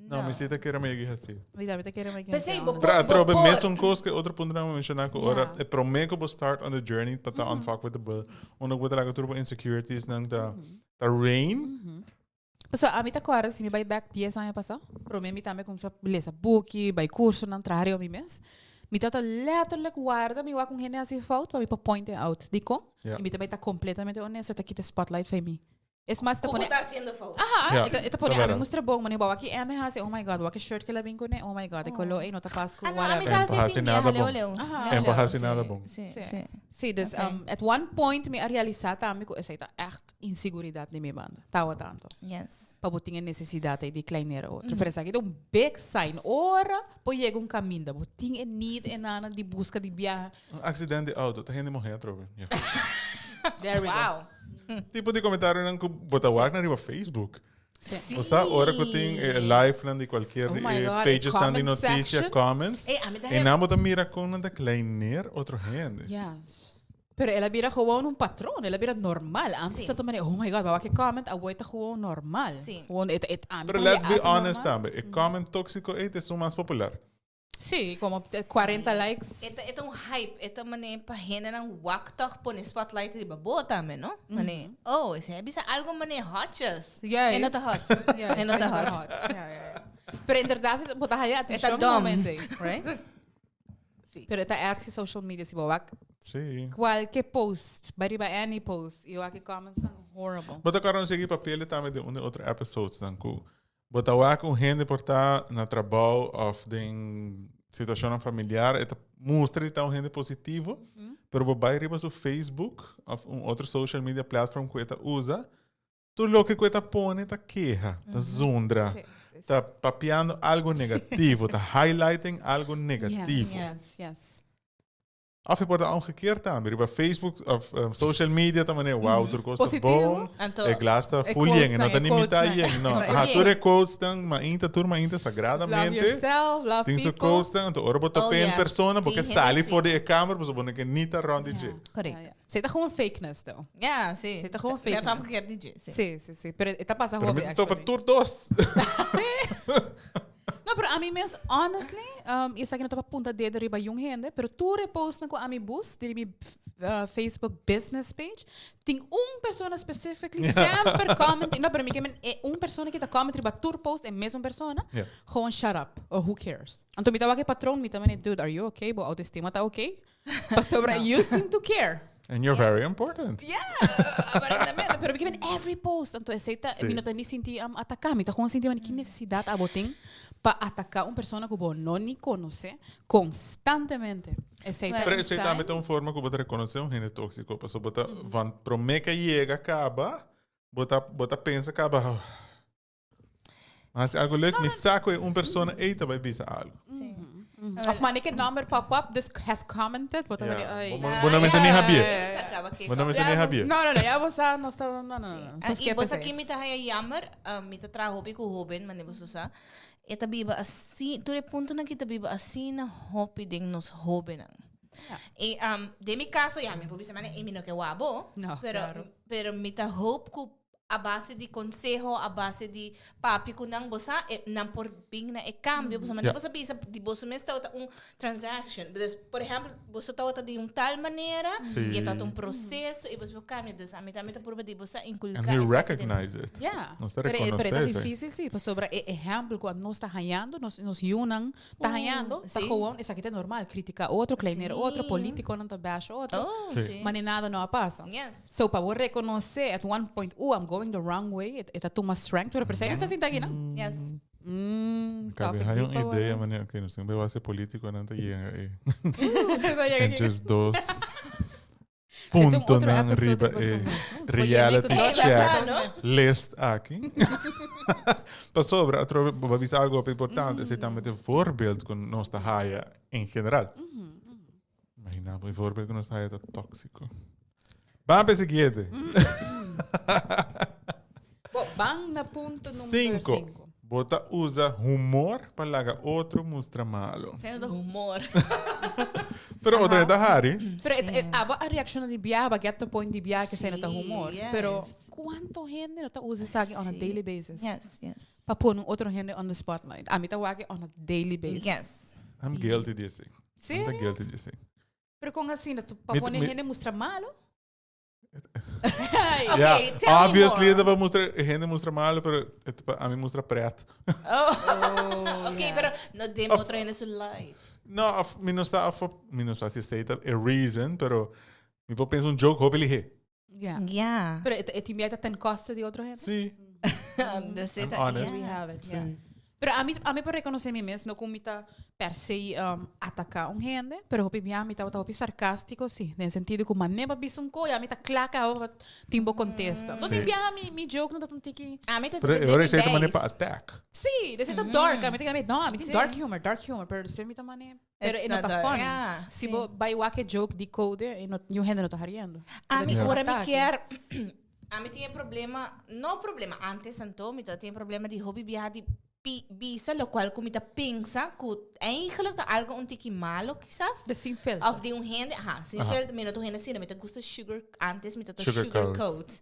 Não, me sinta que era meio assim. Mas a quero mais Pensei, Para trobe Por- mesmo coisa que outro ponto não mencionar que ora Yeah. é para mim que vou start on the journey para tá unfuck with the bull. Onde vou ter lá turbo insecurities nang da rain. Pessoal, a mim tá claro, se me vai back 10 anos passar, para mim também começa a beleza, book, vai curso, não trabalho a mim mesmo. Me tá letterlijk guarda, me vai com gente assim falta, para me para point out, dico? Yeah. E me também tá completamente honesto, tá aqui the spotlight para mim. Es mais tá Como pone. tá sendo falta? Aha, Yeah, ita pone tá a mim bem. mostra bom, mano, bawa ki ande hasi, oh my god, wa que shirt que ela vem com, oh my god, e colo ei nota pasco, Ah, não, a whatever. amizade Tempo tem nada bom. leu. Aha. Tempo assim nada bom. Sim, Sim. sim. Sim, dus Okay. at one point me a realizar também que essa tá echt inseguridade de minha banda. Tawa tanto. Yes. Para botar necessidade de kleiner outro. Pero essa aqui é um big sign. Ora, poi chega um caminho, botinha need e nana de busca de viaje. Acidente de auto, tá gente morrer trobe. There we go. Wow. Tipo de comentário nang que bota Wagner na Facebook. Sim. O sea, ora que tem live lang de qualquer Oh my God, pages comment dan de notícia, section. comments. Ei, a mim tá E na bota mira com nada kleiner outro gente. Yes. Pero ela vira gewoon patrão, ela vira normal. Antes Sim. sa também, oh my god, bawa que comment, a tá gewoon normal. Sim. Gewoon But let's be honest também, o comment tóxico é o mais popular. Sim, como 40 likes. Ito um hype. Ito mane pahina ng waktok po ni spotlight di ba bota me, no? Mane, oh, isa bisa algo mane hotches. Yes. É not hot. Yeah, É not it's hot. Yeah. Pero inderdaad, botar aí atenção Esta dom. momento, right? Pero esta erg si social media si bawak Sim. qualquer post, bari ba any post, eu aqui comments são horrible. Bota karon sige papel também de outro episodes dan ku. Bota wa com gente por tá na trabalho of den situação familiar, eta mostra então gente positivo, pero babai riba su Facebook of outro social media platform que eta usa, tu lo que eta pone ta queja, ta zundra. Sim, sim, sim. Tá papeando algo negativo, tá highlighting algo negativo. Yes, yes. Of je wordt omgekeerd aan. Bij Facebook of social media também. Wow, tu gosta bom. Então, É glasta é full quotes yang. Não na- tá nem é mita quotes na- yang. Não. É Ah, yang. tu quotes tang, ma inta turma inta Love sagradamente. yourself, love Tem seu people. quotes tang. Então, ora bota Oh, pen yes. persona, porque Sim, sali sim. for de câmera, porque você não nita round DJ. correto. Você tá com uma fakeness, though. Yeah, sim. Você tá com uma fake Já tá news. quer DJ, sim. Sim. Pero está passando Pero hobby, me topa actually. tur dos. No, pero a mí mesmo, honestly, isa que não tô punta dedo riba yung gente, pero tu repost na ko a mi bus, diri mi Facebook business page, tem persona specifically sempre commenting, no, pero mi kemen persona que tá comment riba tu post é mesma persona, Yeah. gewoon shut up, or who cares. Anto mi tawa ke patron, mi tawa dude, are you okay? Bo autoestima tá okay? Pa sobra, you seem to care. And you're very important. Aparentemente, pero porque every post, tanto aceita, Sí. mi não tá ni sentir atacar, mi tá com sentir que necessidade abotem para atacar uma pessoa que você não ni conhece constantemente. Aceita. Pero esse também tem uma forma que você reconhecer um gene tóxico, para você van promete chega acaba, bota pensa acaba. Mas algo leuk, me saco é uma pessoa eita vai bisa algo. Sim. Of my naked number pop-up, this has commented, but Bueno, me nem sabia. Acaba aqui. Bueno, me nem sabia. não, já você não está, não. E você aqui me tá aí jammer, me tá trago hobby com o Ruben, mas não sei. E tá biba assim, tu ponto na que tá biba assim na hobby ding nos hobby na. E de mi caso, ya me pubi semana e mi no que wabo, No, claro. pero me tá hope ku a base de consejo, a base de papi ku nang bosa, nang por bing na e cambio, bosa Yeah. man bosa bisa di bosa mes tá transaction. Por exemplo, bosa tá de tal maneira, Sim. e tá um processo, e bosa cambio, dus a mim tá por de bosa inculcar. And we recognize it. Yeah. Nós tá Pero é reconhecer. difícil, sim. Para sobre exemplo, quando nós está ganhando, nos unam, está ganhando, está sim. gewoon, isso aqui é normal. Criticar outro, claimar Sim. outro, político não está baixo outro. Oh, Sim. sim. Mas nada não passa. Yes. So, para você reconhecer, at one point, I'm going the wrong way, é too much strength, pero percebe essa assim aqui, não? Yes. Cabe Topic hay deep, uma ideia, wala. mané, que não sei, vai ser político, não tá aí. Kaya- And just dos Tem um punto outro na episode riba que passou mais, não? Foi reality polêmico, check não? list aqui. Para sobre, eu vou avisar algo importante, esse também é voorbeeld com nossa raia em geral. Imagina, um voorbeeld com nossa raia tá tóxico. Vamos para o seguinte. Bang na punto número 5. 5. Bota usa humor para lagar outro mostra malo. Sendo do humor. Pero outra é da Harry. Pero a reaction de Biaba, get the point de Biaba que Sim, sai no humor. yes. Pero quanto gente não tá usa isso aqui on a Sim. daily basis? Yes, yes. Para pôr outro gente on the spotlight. A mim tá aqui on a daily basis. Yes. I'm guilty disso. Sim. I'm guilty disso. Pero kung assim, para Me- pôr me- gente mostra malo? Yeah, tell me obviously more. dá para mostrar, gente mostra malo, pero a mim mostra preto. Oh, okay, pero no demo outra ainda su light. Não, me não sabe se aceita a reason, pero me vou pensar joke, hope ele é. Yeah. Yeah. Pero ito imita ten costa de outro gente? Sim. That's I'm it. honest. We have it, yeah. Sim. Pero a mí por reconocer mim mesmo, não comita per se atacar um gente, pero hopi minha mita hopi sarcástico, sim, no sentido que uma neba bisum ko, a mita claca timbo contesta. Não tem mi joke não tá tão tiki. A mim tá Pero agora aceita maneira para attack. Sim, desse tá dark, a mita não, a mita Sim. dark humor, pero se mita maneira. Pero It's não not tá dark, funny. yeah, Se sim. bo vai wake joke de code e não gente não tá riendo. A mim, Yeah. agora me quer. A mim tinha problema, não problema, antes então, me tinha problema de hobby viajar de bisa, lo qual como me pensa que eigenlijk tá algo um tiki malo, quizás. De sim fel. Of de gente, sem fel, me não tô assim, me gusta sugar, antes me tô Sugar sugar coat.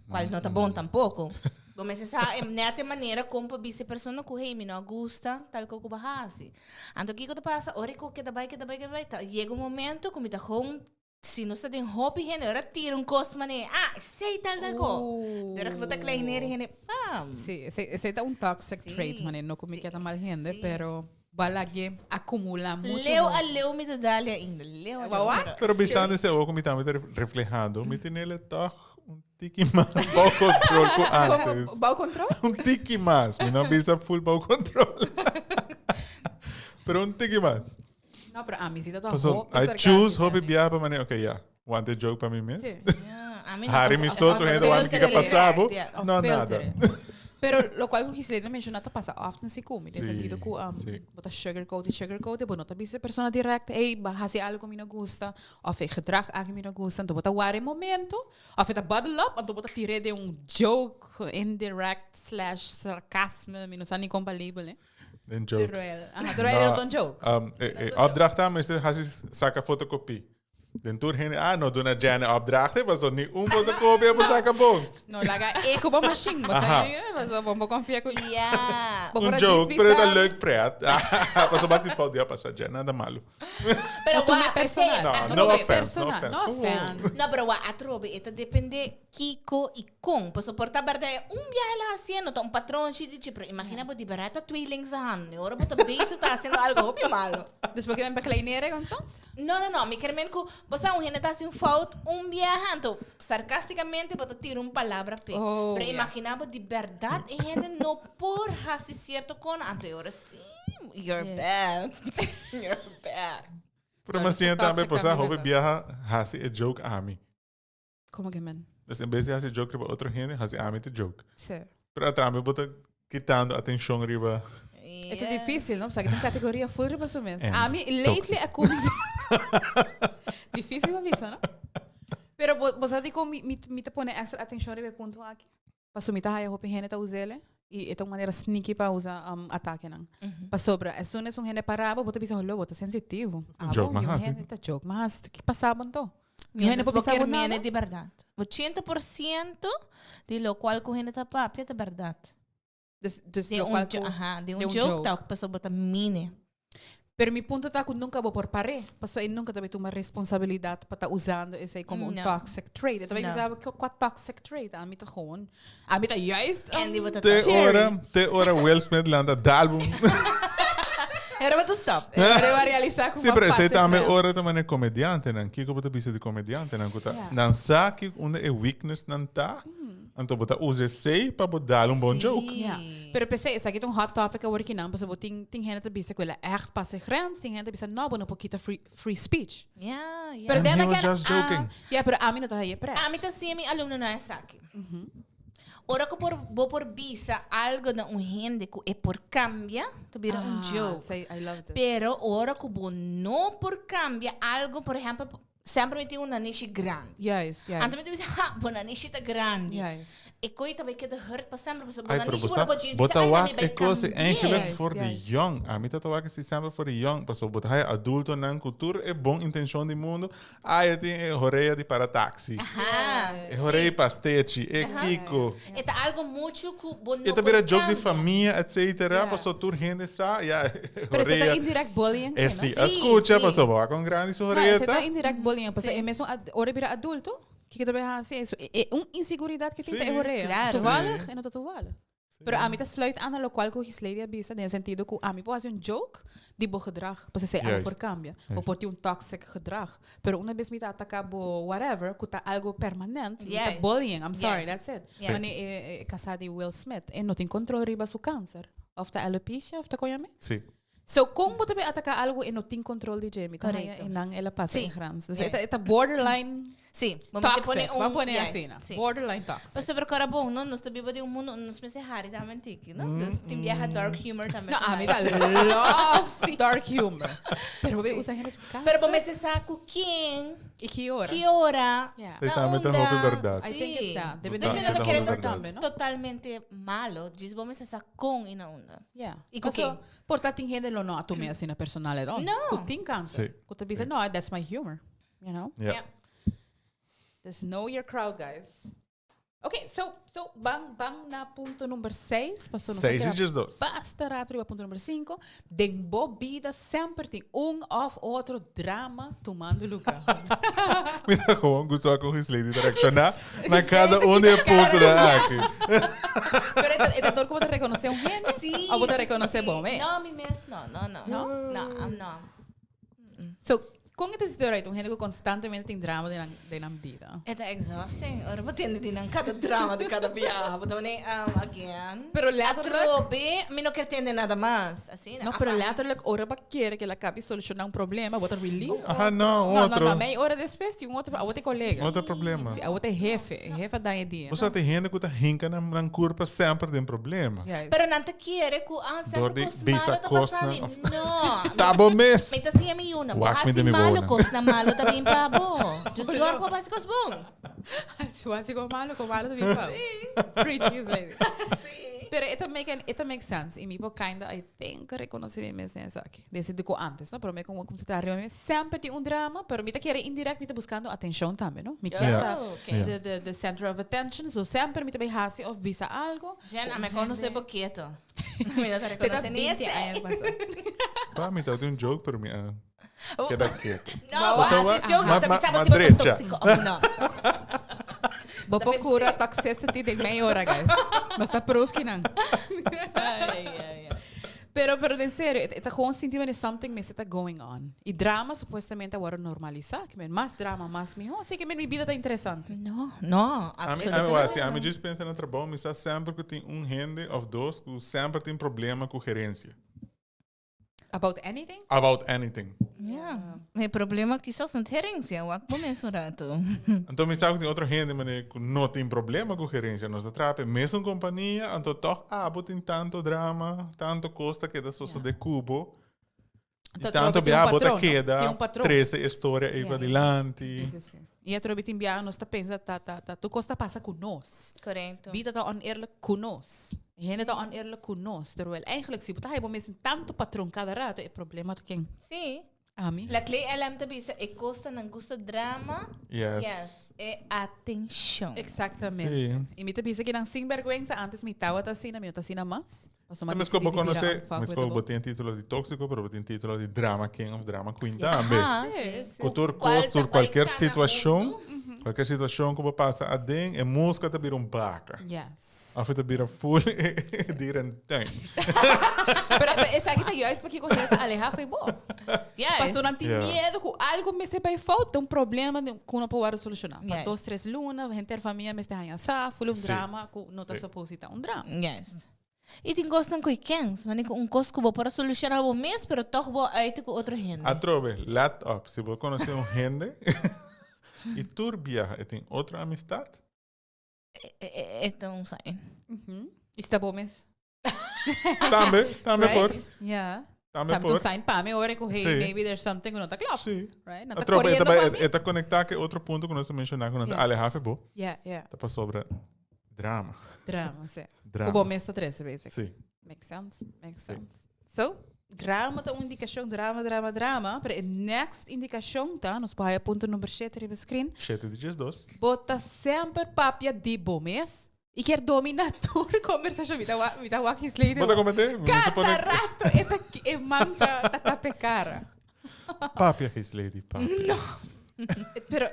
Qual não tá bom tampouco. Comecei a neta maneira como bisa persona que hey, me não gusta, tal que eu bahasi. Então o que que passa? Ora que da vai, chega um momento que me tá com se não está em hobby, gente, ora tira costo mané. Sei tal da co. Dera que botar kleiner, gente, pam. Sim, esse é toxic Sim, trait, mané, não comigo sim, que mal gente, sim. pero balagi acumula muito. Leu a leu me dá ainda. Leu a Pero pensando nesse algo me também reflejando, me tem ele tá tiki mais bom control que antes. Bom control? Tiki mais, me não bisa full bom control. Pero tiki mais. Não, pero a mim se tá So, I choose hobby biar para maneira, okay, yeah. Want a joke para mim mesmo? Sim. Harry me solto, gente, want que passava. Não, nada. Pero lo cual que Gisela mencionou passa often se come, no Sí, sentido que sí. bota sugarcoat, but nota bisa persona direct, hey, hasi algo me não gusta, of gedrag algo me não gusta, então bota ware momento, of het bottle up, então bota tire de joke, indirect / sarcasme, me não sabe nem como label, né? Een joke. De royal don't joke. Opdracht aan is dat je zaken fotocopie. Den tour heen, no doen een jane opdracht, maar zo niet fotocopie op zaken bon. No, laga eco ba machine, mas vamos confiar com Yeah. Een joke, pero het een leuk pret. Pas op als je fout die passa jane, nada malo. Pero tu me wa, personal. No offense, no offense. No offense. No, pero wa, atrobe, ito depende Kiko y Kong. Pues soporta verdade, viaje la haciendo, un patrón, pero imagina po di barata tweelings aan. Ahora po tabiso está haciendo algo obvio malo. Dus porque me bekleineren, Constance? No, mi quermen ko, você gente está haciendo fout, viajando, sarcásticamente, pero tira palavra pe. Oh, pero yeah. imagina po di verdad, gente no por hacer cierto con ante ahora sí, you're bad. You're bad. Pero mas siya também, pues, hobby viaja, hasi a joke a mim. Como que men? Dus in vez de hasi joke riba outro gente, hasi a mim te joke. Sim. Pero também bota quitando atenção riba. É difícil, não? Porque tem categoria full de pessoas. And A mim, lately, é como... Difícil avisa, não? Pero você diz como me te pone extra atenção riba ponto aqui. Passo me tá aí a roupa gente tá usando e é uma maneira sneaky para usar ataque, não? Para sobra, as soon as gente parava, você pensa, olha, você sensitivo. Joke, bom, mas gente tá joke, mas que passava então? Gente não porque pensava viene nada. de verdade. 80% de lo cual que gente está papi é de verdade. Dus De um joke tá que pessoa bota mine. Pero mi punto está que nunca vou por parar. Passou, eu nunca também tenho uma responsabilidade para estar usando isso aí como Não. toxic trait. Eu também Não. sabe que toxic trait. A mim tá gewoon. A mim tá juist. En die bota Te ora Will Smith landa de álbum. Era bota stop. Eu vou realizar com Sim, pero esse também ora também é comediante, não? Kiko bota bisa de comediante, não? Não sabe que onde é weakness não tá. Então bota usa sei para botar bom joke. Ja. Pero pensei, isso aqui é hot topic agora que não, porque tem gente que bisa que ela echt passa grens, tem gente que bisa não, um pouquinho free speech. Yeah. Pero And then he was again, just joking. pero a mim não tá aí pre. A mim tá assim, mi aluno na essa aqui. Ora que por bisa algo na gente que é por cambia, tu vira joke. Say, I love this. Pero ora que não por cambia algo, por exemplo, sempre me tem uma niche grande. Yes. Antes me dice, bona niche tá grande. Yes. E coi também que de hurt para sempre, porque Ai, bona pero niche bosa, pode dizer, bota wat é coisa cambiar. eigenlijk voor de yes. young. A mim tá toa que se sempre for de young, passo bota hai adulto na cultura é bom intenção do mundo. Ai, tem horeia de para táxi. É horeia para stage, é Kiko. É tá algo muito que bom. E também é joke de família, etc. Yeah. Passo tur gente sa, ja, Pero você tá horeia. indirect bullying, É sim, sim, não? escuta, sim. passo boa com grande Não, horeia, você tá tá? indirect bullying, porque é mesmo hora vira adulto, que também assim, isso é inseguridade que tem que Sim, ter. claro. Toevallig en dat toevallig. Pero a mí te sluit aan lo cual que Gisledia bisa, en el sentido que a mí puedo hacer un joke de bo gedrag, pues se algo Juist. por cambia, o Juist. por ti un toxic gedrag. Pero una vez me ta atacar bo whatever, que tá algo permanente, Yes. bullying, I'm sorry, Yes. that's it. Yes. Wanneer casada de Will Smith, en no tem controle riba su câncer, of ta alopecia, of ta koyame. Sim. So, como você vai atacar algo e não tem controle de Jamie, Correcto. e não ela passa Sim. em grans. Yes. It's borderline Sim, vamos se toxic. pôr Vamos pôr yes, assim, né? sim. Borderline toxic. Mas sobre cara bom, não, nós também de mundo, nós me se rari também tiki, não? Tem viaja dark humor também. No, a mí love dark humor. Pero ve, usa gente explicar. Pero vamos se saco quem, E que hora? que hora, Yeah. Sei também tá roupa verdade. I think it's that. Deve Nós Tá, não tá queremos roupa verdade. também, não? totalmente malo, diz vamos se saco com e não. Yeah. E com quem? Porta tem gente lo no atume assim na personalidade. No. Que tem câncer. Sim. Que te diz, no, that's my humor. You know? Ja. Just know your crowd, guys. Okay, so bang na ponto número 6. Passou no 6 e just 2. Basta rápido para ponto número 5. Den bobida sempre tem of outro drama tomando lugar. Mira gewoon, gusto ako his lady direccionar na cada de ponto da aqui. Pero é dor como te reconhecer um gente? Sim. Ou você reconhecer bom, é? Não, me mesmo, não. No? Não, não. So, Kung ito si Doray, hindi ko constantemente tem drama din ang vida. Ito exhausting. Ora ba tindi din ang kada drama de cada viaje. Pero again. Pero letterlijk... Atrobe, mi no quer nada más. Assim, No, pero letterlijk, ora ba quer que ela acabe solucionar um problema, bota relief. Não, outro. Não, meia hora depois tem outro colega. Outro problema. Sim, a outra jefe da idea. Você tem gente que tá rinca na curva sempre tem problema. Yes. Pero nanta quiere ku sempre Dor kos de bisa malo ta kos pasali. na- No. Tá bom mês. May tasiya mi yun. Wak mi Kasi de mi malo bona. kos na malo ta bing pabo. Diyos wak pa basi kos bong. Suasi com malo também fala. Preaching is like. Pero it makes sense. E me po kinda, I think, reconhecer mesmo nessa aqui. Decidi com antes, não? Pero me como você tá arriba, sempre tem drama, pero me tá querendo indirect, me tá buscando atenção também, não? Me quer Okay. the center of attention, so sempre me tá bem hasi of bisa algo. Jen, me conoce poquito. Mi no te Você tá reconoce ni 20 ese. anos passando. Pá, me tá tem joke para mim. Queda quieto. No, Então, esse jogo ma- está ma- pensando se madrecha. botou tóxico. Oh, no. Vou procurar toxicity de meia hora, guys. Mas tá proof que não. Ay, ay, ay. Pero de sério, tá gewoon sentimento de something me está going on. E drama supostamente agora normalizar, que mais drama, mais melhor. Assim que minha vida tá interessante. No, no, A absolutamente. mim diz pensa no trabalho, mas sempre que tem gente ou dois que sempre tem problema com gerência. About anything? About anything. Yeah. May problema quizás ang herência. Wag mo mensurato. Então, me sabe que tem outra gente que não tem problema com gerência. Nós atrapalhamos mesmo companhia, então toch, tem tanto drama, tanto custa que dá só de cubo. E tanto bem, bota queda, 13 história aí para adelante. Sim. E a trobi timbia nós tá pensa tu costa passa com nós. Correcto. Vida tá oneerlijk com nós. Gente tá oneerlijk com nós. Terwijl eigenlijk se botar mesmo tanto patrão cada rato é problema de quem? Sí. Ami. La clay alam tabi sa costa ng gusto drama. Yes. É atenção. Exatamente. Sim. E me tabisa que não sinvergüenza antes me tawa tá assim, me tá assim mais. Mas como conhecer, mas como botem título de tóxico, pero botem título de drama king of drama queen também. Cultura costa, qualquer situação, qualquer situação que passa a den, é música tá vira baca. Yes. A fita vira full diren tem. Pero essa aqui tá juist porque você tá alejar foi bom. Yes. Pastor não tem medo que algo me esteja falta, um problema que não pode solucionar. Para Yes. 2, 3 lunas, gente da família me esteja essa, full Sim. drama que não tá suposto estar drama. Yes. E tem gostam com quens, mas com coisa que vou para solucionar o mês, pero toch vou aí com outro gente. A trove, let up. Se você conhecer gente e tu viaja e tem outra amistade, Então, sai. Está bom mesmo? também por. Yeah. Também Sabe, tu por. sai para mim, ora que hey, Sim. maybe there's something que não tá claro. Sim. Right? Não A tá trove, correndo para mim. é conectar que outro ponto que nós mencionamos quando Yeah. alejar foi bom. Yeah. Tá para sobre drama. Drama, sim. Drama. O bom mês está 13 vezes. Sim. Makes sense. So, drama tá uma indicação, drama. Para a next indicação, tá? Nós podemos ponto número 7 no screen. 7 dias 2. Bota sempre papia de bom mês e quer dominar toda a conversação. Me dá o aqui slide. Bota comentar? Cada rato é manta tape cara. Papi, aqui, lady, papi. Pero,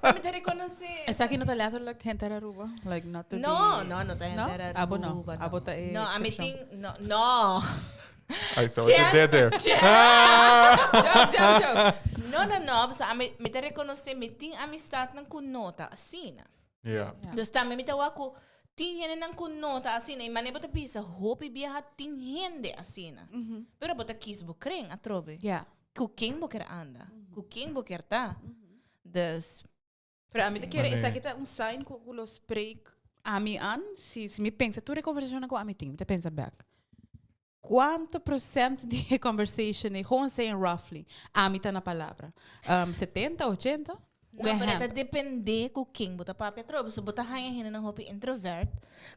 Também te reconhecer. essa aqui não tá ligado like gente era ruba? Like, not to No, be... no, no tayo No? nara Abo no. ruba, Abo ta No, a exception. meeting, no. Aí, so it's dead there. Joke. No. Basta, me te reconhecer, meeting amistad ng kunota, asina. Yeah. Dus também me tawa ko, tinghen ng kunota, asina. E mane bota pisa, hopi biya tinghen de asina. Pero bota kiss bo kring, atrobe. Yeah. Kuking bo kera anda. Kuking bo kerta. Dus, Pero a mim te quer, Mané. essa aqui tá sign que eu spray a mim an, se me pensa, tu conversation com a mim tem, me pensa back. Quanto % de conversation é, gewoon saying roughly, a mim tá na palavra? 70, 80? no, pero ita depende kuking bota papi atrobe. So bota haya hina ng hopi introvert.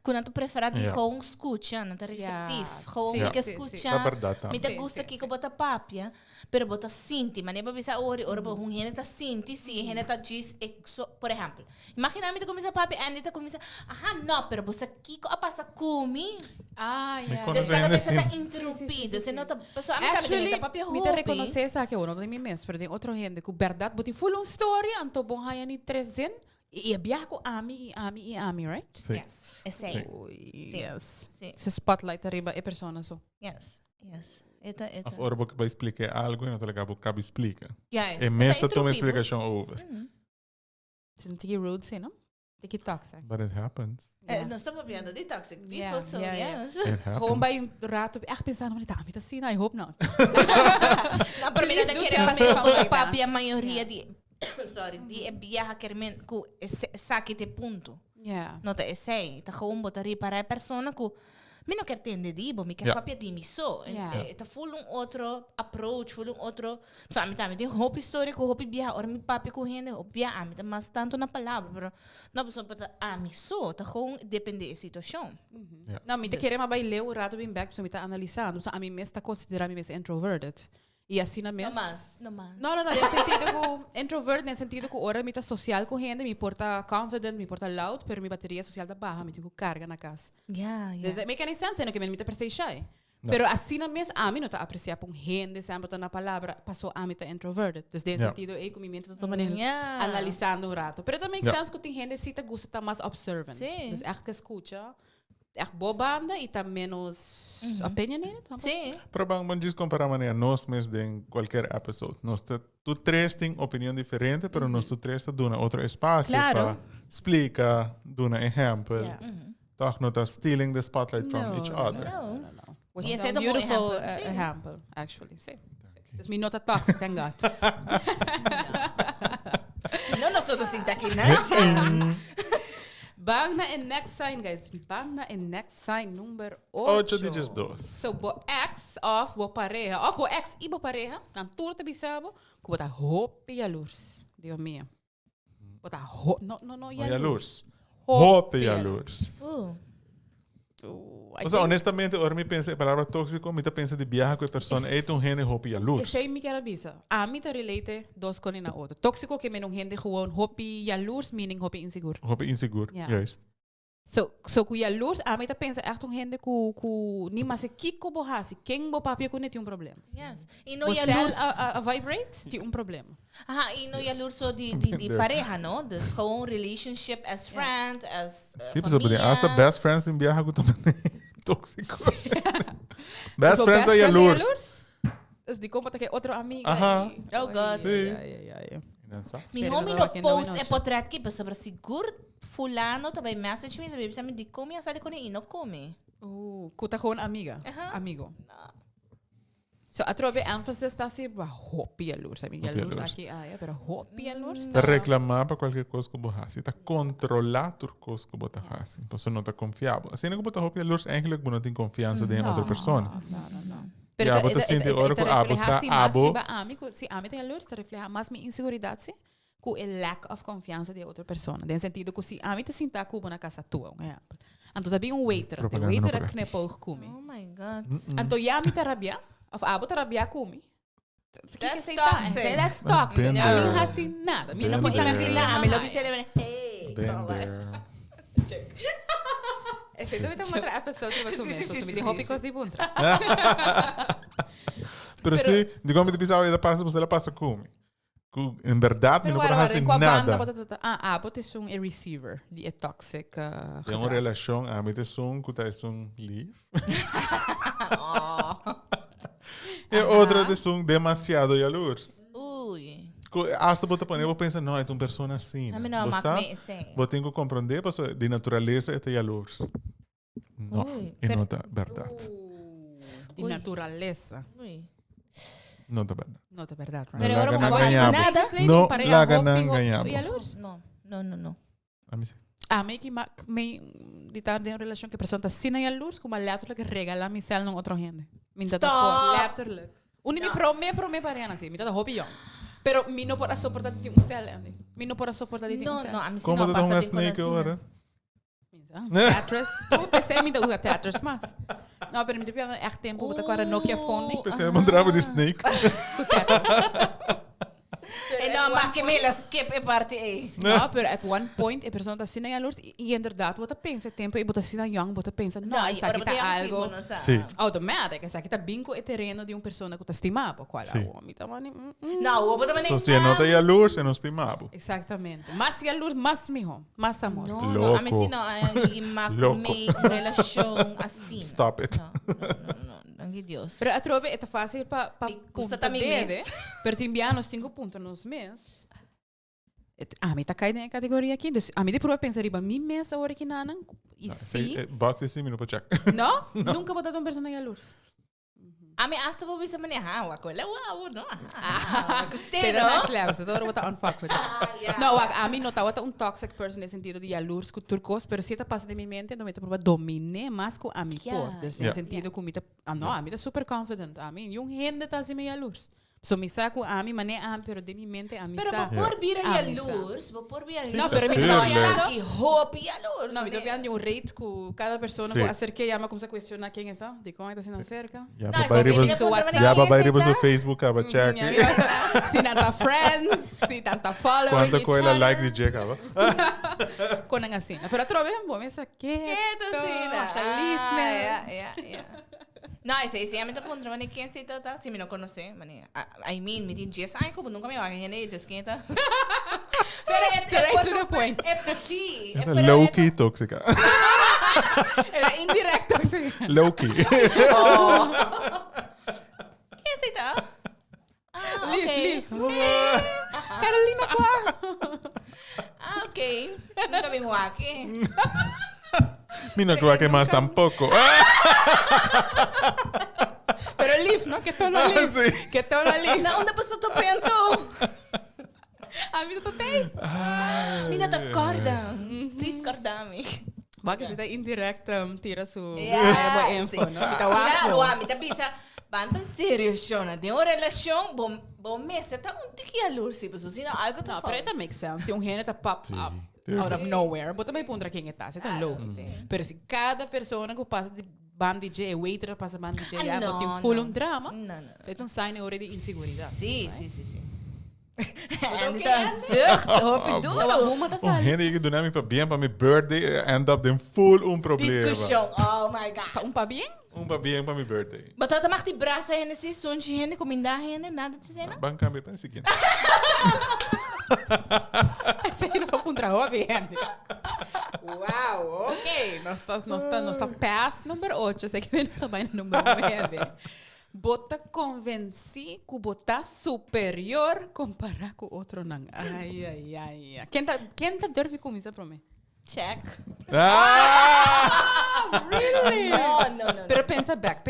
Kung nato prefera di Yeah. kong escucha, nato receptive. Yeah. Kung Sim, que sim, escucha. É verdade, tá? Me ta Sim, gusta sim, que sim. bota papia, pero bota sinti. Mane ba bisa ori ba kung hina ta sinti, si hina ta gis exo, por exemplo. Imagina mi ta kumisa papi, andi ta kumisa, no, pero bosa kiko apasa kumi. Ah, Me yeah. conhece. Des cada vez sim. ta interrompido. Se nota, so ami Actually, kami papi me te hopi. reconocer essa aqui, eu não tenho mesmo, pero tem outro gente que verdade, botem full uma história, então bom haya ni 300, e viaja com ami, right? Sim. Yes, essay. Ui, Sim. yes. Sim. Se spotlight arriba é persona so. Yes. Eta. Of orbo que vai explicar algo e não tá ligado que cabe explica. Juist. E mesmo tá uma explicação over. Het is een beetje rude zijn, no? Beetje toxic. But it happens. Não estou propriando de toxic people, Yeah, so yeah, yeah. yes. It Gewoon bij happens. een raad op echt pensando, maar dat is zien, I hope not. Não, para mim, Please não do querer tell fazer me com something o papi, like a maioria de... Sorry, die viaja querendo que saque te ponto. Ja. Não te sei, tá gewoon botar reparar a persona que me não quer entender dibo, me quer Yeah. papi de mim só. Yeah. Tá full outro approach, full outro... So, a mim também tem roupa história, com roupa viaja, ora me papi correndo, roupa viaja, a mim tá mais tanto na palavra, pero não pessoa botar a mim só, tá gewoon depende da situação. Nou, me te querer maar bij Leo raad op in back, so me tá analisando, so a mim mesmo tá considerando me introverted. E assim na Não mesmo. mais. No, nesse sentido que introvert, nesse sentido que ora me tá social com gente, me porta confident, me porta loud, pero mi bateria social tá baixa, me tenho carga na casa. Yeah, yeah. That make any sense, no que me tá per shy. Pero assim na mesmo, a mim não tá apreciar por gente, sempre tá na palavra, passou a mim tá introverted. Desde esse sentido, eu com minha mente tá maneira Yeah. analisando um rato. Pero também Yeah. sense que tem gente que tá gosta tá mais observant. Sim. Dus echt que escuta, echt bobanda e tá menos opinionated. Sim. Para bang man diz comparar maneira nós mesmo em qualquer episode. Nós tu três tem opinião diferente, pero nós tu três tá dando outro espaço Claro. para explicar, dando exemplo. Yeah. Toch não tá stealing the spotlight from each other. Não. Which E is esse é a um bom beautiful exemplo, sim. example, actually. Sim. Dus me not a toxic, thank God. Não, nós todos assim tá aqui, né? Bang na in next sign, guys. Bang na in next sign number 8 8. dígitos 2. So, bo ex of bo pareja, of bo ex e bo pareja, dan tudo te bisabo, que bota hope e luz. Dios mío. Bota hope, no, Olha a luz. Hope Hope e e a a luz. I O sea, think- honestamente, ahora me pensa, a palavra tóxico, me pensa de viajar com a pessoa, é tão gente hope e a luz. Sei me quero bisa. A mim te relate dos con na outro. Tóxico que me não gente gewoon hope e luz, meaning hope inseguro. Hope inseguro, Ja. juist. So ku jaloers, a mim te pensa echt um gente ku ni mas kiko bo hasi, quem bo papi ku net um problema. Yes. E não No ia cel luz. a vibrate, tem um problema. Aha, e não ia luz só de pareja, não? Dus gewoon relationship as friend, as Sim, pessoal, porque família. as best friends em viajar com também tóxico. Best So friends friend é a luz. Dus die komt dat outro amiga. Aha. Oh, God. Sim. Ja. Mi Espero homie não no aqui não post é é portrait que pessoa para seguro fulano também message me também me de come a sair com ele não come. Kuta gewoon amiga. Aha. Amigo. So a trobe emphasis está assim, hope jaloers. I mean, Hope jaloers jaloers. aqui, pero hope jaloers. Está reclamar para qualquer coisa que você faz. Está controlar tudo coisa que você faz. Você não está confiável. Assim, não você hope a luz, eigenlijk você não tem confiança em outra pessoa. Não. Ja, você sente hora que abo sa abo. Se ame tem jaloers, te refleja mais minha inseguridade, sim. Com o lack of confiança de outra pessoa. No sentido que se a mim te sinta cubo na casa tua, um exemplo. Então também um waiter, o Propaganda waiter não é knepo come. Oh my god. Então já me te rabia, of abo te rabia come. That's toxic. That's toxic. Been A mim there. não assim nada. Been não precisa there. Não, me lo disse ele, hey. Been there. É sempre tem uma outra pessoa que vai sumir. So me tem roupa coisa de buntra. Pero sí, digo, me pensava, ela passa, você ela passa com. Em verdade, não pode fazer nada. Abo te um receiver de é toxic. Tem uma relação, a mim é um que é um live. E outra é um demasiado jaloers. Ui. Hasta você pode pensar, não, é uma pessoa assim. A mim não, Você mas sim. tem que compreender, porque de natureza é jaloers. Não, Ui, e não é verdade. De natureza. Ui. Não é verdade. Não é verdade, Não right? Pero laga agora não não ganhamos. nada. Não laga não ganhamos. Não. A mim sim. A mim que me de estar em relação que a pessoa está sem a luz, como letterlijk regalar me cel não outro gente. Me dá Stop. letterlijk. Uni me prome para assim, me dá hobby yo. Pero me não pode suportar de um cel, Andy. Me não pode suportar de um cel. Não, a mim Como não dat passa uma de snake agora? Tetris. Eu pensei me dá Tetris mas. Não, pero me deu echt tempo botar com a Nokia phone. Pensei em mandar de snake. Com Tetris. Não, mas que me la skip é parte aí. Não, pero at one point a pessoa está sem a luz e inderdaad você pensa tempo e você está young, você pensa não, isso aqui tá algo Sim. automático, isso aqui tá bingo é terreno de uma pessoa que está estimado, qual é o homem, Não, o outro também So, se não tem jaloers, é não estimado. Exatamente. Mais se a luz, mais mijo, mais amor. Não, a mim sim Louco. não, e Louco. me relação assim. Stop it. Não. Sangue Dios. Pero a trove é fácil para Custa também mês. Pero timbiar nos 5 pontos nos mês. A mim tá caindo em categoria aqui. A mim de prova pensar riba mi mês a hora que nanan e sim. Box is minuto check. Não? Nunca botar um personagem à luz. A mim hasta vou bisa mania, wakola wow, no. Você dá next level, você dá botar unfuck with it. Não, a mim não tá um toxic person nesse sentido de jaloers com turcos, pero se tá passa de minha mente, não me tá prova domine mais com a mim por, nesse sentido com mita, não, a mim tá super confident, a mim, yung gente tá assim meio jaloers. So mi saco a mim mané a pero de mi mente a mim Pero sa. vou pôr vira a luz, vou pôr vira a luz. Não, pero mi Claro. não E hope a luz. não, me tô vendo um rate com cada pessoa Sim. que acerca e ama como se questiona quem é tá, de como é que tá sendo cerca. Ja, Não, papai se ribas. ele for WhatsApp. trabalhar Ja, papai aqui, ribas no tá? Facebook, aba check. Se tanta friends, se tanta followers. Quanto coisa like de check, aba. Con ang asina. Pero trove, bom, essa Quieto, Sina. Feliz, Não, esse é a minha contra, mas quem se tá, se me não conhece, mani. I mean, me tem dias, ai, como nunca me vai ganhar nele, esquenta. Pero Straight to the point. É sim. Era low-key tóxica. Era indirecto. Low-key. Quem se tá? Leave. Carolina Qua. Ok. Nunca me voy aqui. Mi no creo que más tampoco. Pero leave, ¿no? Que todo no leave. Sí. Que todo no leave. Na onde pastor tô pento? A mí no te. Mina tá corda. Please corda-me. Va que se está indirect, tira su Yeah, info, sim. ¿no? Mita Claro, wapo. a mim tá bisa, banta sério, Shona. Tem uma relação, bom mês, tá um tiki alur, se você senão algo tá No, pero falando. it makes sense. Se un gene está pop up out of nowhere, bota vai pondra quem está, você tá louco. Pero se cada pessoa que passa de band DJ, waiter passa band DJ, já não, tem full não. um drama. Não. Você tem um sign already de inseguridade. Sim. En tá zucht, hoop ik Então, doe. arruma da O sala. gente que do nome para bem para meu birthday end up dem full problema. Discussão, oh my god. Um pa bien? Para bem para meu birthday. Batata mag die brasa heen, si sonje heen, comida heen, nada te zeggen. Banca me para seguinte. Esse aí não foi contra o bien. Uau, ok. Nós está past número 8. Sei que ele está bem no número 9. Bota convenci que bota superior comparar com outro não. Ai. Quem tá deve começar para mim? Check. Really? No. Pero pensa back,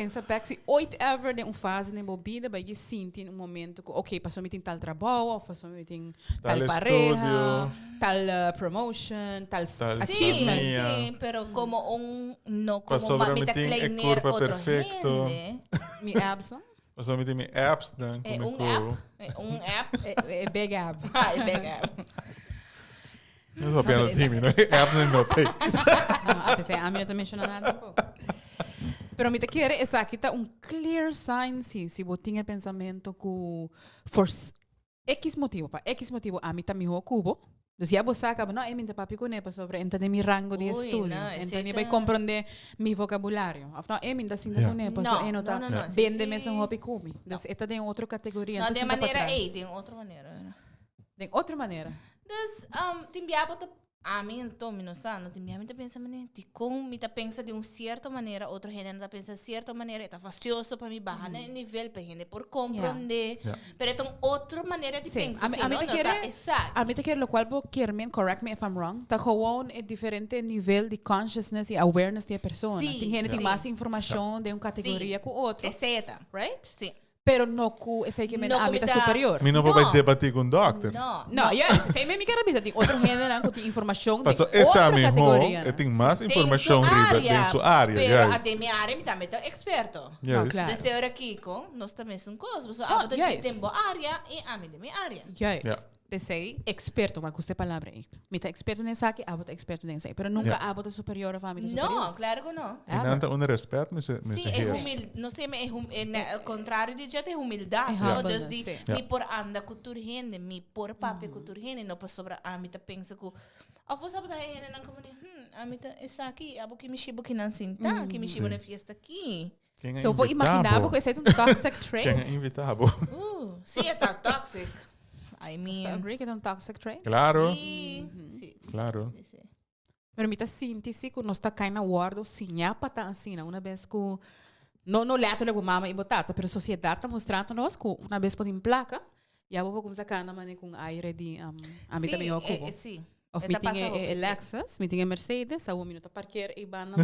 se ooit ever de fase de bobida bij je senti um momento que, ok, passou me tem tal trabalho, ou passou me tem tal Tal pareja, estudio. tal promotion, tal achievement. Sí, Mía. sí, pero como no Pas como sobra mamita me tem kleiner curva otro perfecto. gente. Mi abs, não? Of zo met die apps dan. É kom ik app. wel. É app. É big ab. Ah, é big app. Dat is wel bijna het team, no? Apps en no pay. A pesar a mim não tá mencionando nada pouco. Pero me te quer essa aqui tá clear sign se você tinha pensamento que for X motivo, a mim tá me cubo. Dus já você acaba, não, minha papi conheça sobre entender meu rango de Ui, estudo, não, entender esse vai tá- compreender meu vocabulário. Afinal, minha sinta Yeah. conheça, Não, não tá não, bem sim, de sim. mesmo hobby come. Dus esta tem outra categoria. Não, então tem sinta pra maneira trás. aí, tem outra maneira. Tem outra maneira. Dus, tem biabo a mim então, não sabe, tem biabo pensa mané, de como me tá pensa de certa maneira, outro gente tá pensa de certa maneira, tá fastioso para me barrar no nível para gente por compreender. Yeah. Pero tem outra maneira de Sim, pensar, a mim não te tá quer exato. a mim te quer lo qual vou querer me correct me if I'm wrong. Tá gewoon diferente nível de consciousness e awareness de pessoa. Sim, Tem gente que tem sim. mais informação de uma categoria com outra, Exata. right? Sim. Pero no ku esse que me No a mim tá comita- superior. Mi no No. puedo debatir con doctor. Não, sei me quero dizer, tem outro gênero que tem informação de Paso outra esa mismo, categoria. tem mais Tem informação sua riba, área, tem sua área, pero yes. a minha área me também tá experto. Não, Yes. claro. Desse hora Kiko, nós também somos coisas. So, Ah, a yes. gente tem boa área e a minha área. Yes. Yeah. Pensei, experto, mas custa palavra aí. Me tá experto nessa aqui, abo tá experto nessa. Pero nunca Yeah. abo tá superior a família superior. Não, claro que não. En dan te onder respect met Sim, z'n é heers. humildade. Nós temos o contrário de jeito é humildade. É não? humbleness, Dus die sim. me por anda cultura gente, me por papi cultura gente, não para sobra a mim tá pensa que of você sabe daí não como a mim tá essa aqui, abo que me chibo que não sinta, que me chibo na festa aqui. Quem é So, vou imaginar porque esse é um toxic Quem trait. é invitável. Sim, é tá toxic. I Você mean, agree que é um toxic trait? Claro, sim, sim, claro. sim. Pero me tá sinti-se que nós tá caindo na guarda, sim, já para tá assim, uma vez que No letterlijk com mama e botata, pero sociedade está mostrando nós que na vez podem placa, e a boca começa a cana mane com aire de a mim também eu cubo. Sim. Of meeting é Lexus, meeting é Mercedes, a um minuto parquear e bana.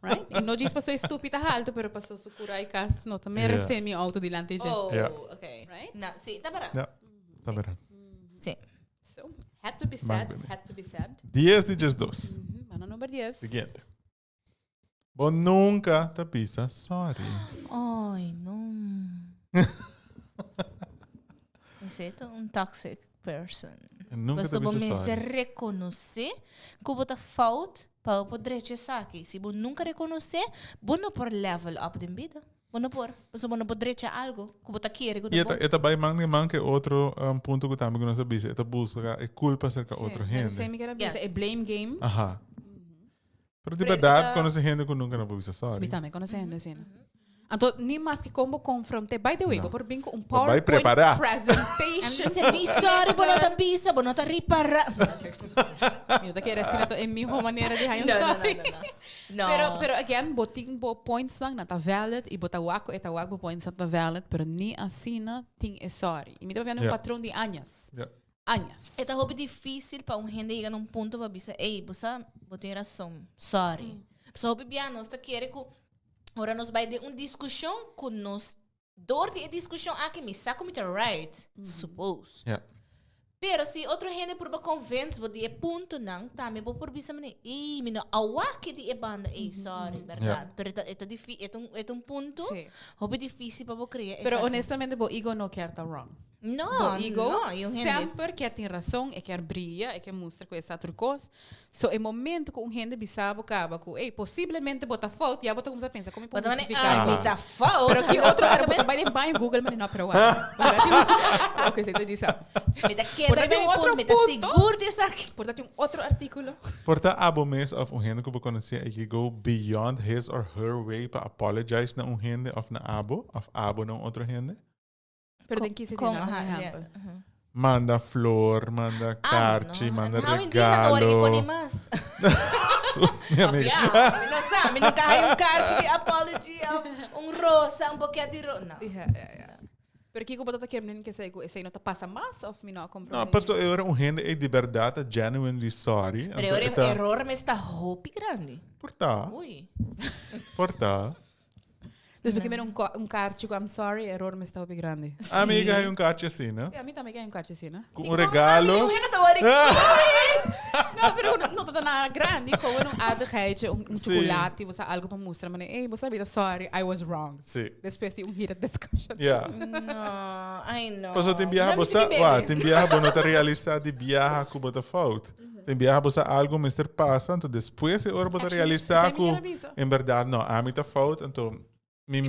Right? E não diz passou estúpida alto, pero passou sucura e cas, não também recém meu auto delante de. Oh, Yeah. okay. Right? Não, sim, tá barato. Ja, dat ben Sim. So, had to be said. 10 de 2. Mano número 10. Siguiente. Bo nunca te pisa sorry. Ai, não. Você é um toxic person. Nunca Você te vai pisa me se sorry. reconhecer que você fault para poder chegar aqui. Se você nunca reconhecer, você não pode level up de vida. Você não pode. Você não pode reachar algo que você quer. E esta vai manque outro ponto que também nós sabemos. Esta busca é culpa cerca outro gente. Sei me que era Yes. é blame game. Aha. Pero de verdade, quando se gente que nunca não pisa Me sorry. também conhecendo assim. Então, nem mais que como confrontar. By the way, vou por bem com Vai PowerPoint preparar. Você presentation. be sorry, você não te pisa, você não te repara. Eu tô querendo assim, é minha maneira de raio sorry. Pero again, boting bo points lang na ta valid e bota wako eta wako points na ta valid, pero ni assim na ting é sorry. E me dá um patrão de anos. Ja. Anos. É tão difícil para gente chegar num ponto para dizer, ei, você tem razão, sorry. Só o bibiano, nós queremos que ora nós vai ter uma discussão com nós, dor de discussão aqui, me saco me right, suppose. Ja. Pero se outro gente por convence você de ponto não, também vou por bisa mane, ei, me não awa que de banda, ei, sorry, verdade. Pero é difícil, é um ponto, é difícil para você criar. Pero honestamente, bo ego no quer tá wrong. Não, ego eu sempre quer ter razão, e quer brilhar, e quer mostrar que essa outra coisa. So, é momento que um gente bisabo acaba com, ei, possivelmente bota falta, e a bota começa a pensar, como pode justificar? Me tá falta. Pero que outro era, bota vai em Google, mas não para o ar. Ok, você te disse. Me tá querendo um outro me tá seguro disso aqui. Portanto, um outro artículo. Porta abo mes of um gente que você conhecer e que go beyond his or her way para apologize na um gente of na abo na outro gente. Pero tem que ser de exemplo. Manda flor, manda carte, manda regalo. Minha amiga. Não sabe, nunca há um carte de apology, rosa, buquê de rosa. Não. Pero que você quer que esse não passa mais ou me não comprou? Não, mas eu era um gente de verdade genuinely sorry. Pero o erro me está hopi grande. Porta. Ui. Porta. Dus porque um carte com I'm sorry, error me está bem grande. Amiga, hay um carte assim, né? A mim também ganha um carte assim, né? Com um regalo. Não, pero não está nada grande, como um adergeitje, chocolate, você algo para mostrar, mas ei, você sabe, sorry, I was wrong. Sim. Depois de heated discussion. Yeah. Não, ai não. Mas tem viaja você, tem viaja não te realizar de viaja com bota falta. Tem viaja você algo mister passa, então depois é hora para realizar com em verdade não, a mim tá falta, então mi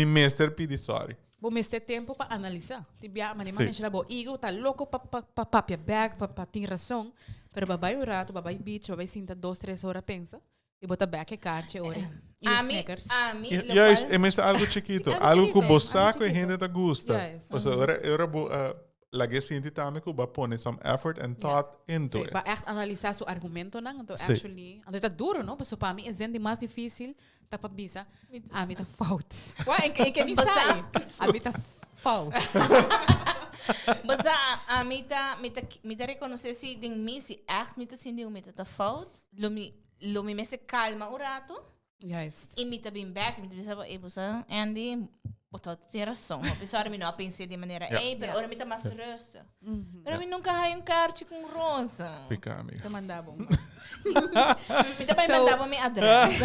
mister pedi sorry. Vou ter tempo para analisar. Tibia, mas nem mais bo ego tá louco para papia bag, para ter razão, pero babai o rato, babai beach, babai sinta 2-3 horas pensa e bota back a carte ora. A mim, é mesmo algo chiquito, algo que você que a gente tá gosta. Ou seja, ora lagi sinti também que vai pôr some effort and thought into it. Para echt analisar seu argumento não, então actually, então tá duro, não? Porque para mim é sempre mais difícil tá para bisa. A mim tá fault. Ué, é que me sai. A mim tá fault. Mas a mim tá reconhecer se de mim se echt me tá sentindo me tá fault. Lo me se calma o rato. Yes. E me tá bem back, me tá pensando, e você Andy botou ter razão. A pessoa me não pensei de maneira, ei, pero agora me tá mais rosa. Pero me nunca há um carte com rosa. Fica, amiga. Te mandava. Me também mandava minha adresse.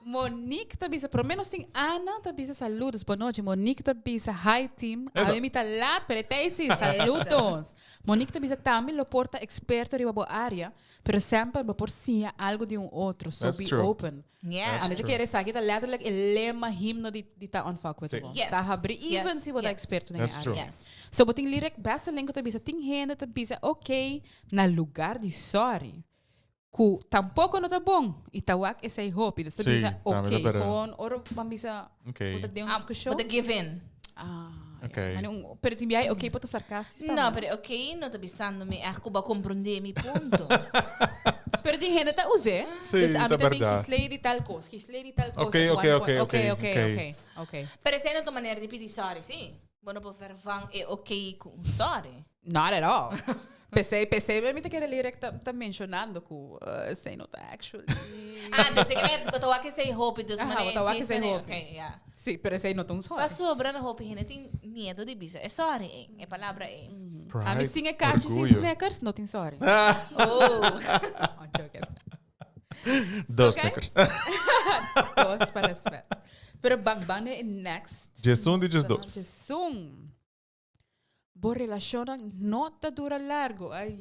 Monique Tabisa, pelo menos tem Ana Tabisa, saludos, boa noite. Monique Tabisa, hi team. A mim tá lá, peretesi, saludos. Monique Tabisa também lo porta experto de uma área, pero sempre por si algo de outro, so That's be true. open. Yeah. A mim quer dizer que tá letterlijk el lema himno de tá on fuck with Sim. it. Yes. Tá abrir even Yes. se você Yes. experto na That's área. true. Yes. So boting lyric basta lengko Tabisa, tem gente Tabisa, okay, na lugar de sorry. Ku tampouco não tá bom. E tawak é sei hope. Então bisa okay, gewoon oro pambisa. Okay. Puta de discussion. Puta give in. Okay. Pero timbiai okay puta sarcástico. Não, pero ok, não tá pensando me é que vai compreender meu ponto. Pero die gente tá use. Sim, Dus tá a mim também verdade. gislei de tal coisa. Gislei de tal coisa. Ok. Pero essa é a tua maneira de pedir sorry, sim? Bueno, por vervang é ok com sorry. Not at all. Pensei, mas me te quero ler que tá mencionando que sei not actually. Então você quer botar que sei hope dos maneiras. Botar que sei hope. Ok, yeah. Sim, pero sei not um sorry. Mas sobra na hope, gente tem medo de bisa. É sorry, é palavra é. A mim sim é cachos e orgulho. snackers, not in sorry. Oh. I'm joking. Dos Okay. sneakers. Dos para svet. Pero bang é next. Jesus diz dos. Jesum. Boa relação não tá dura largo. Ai.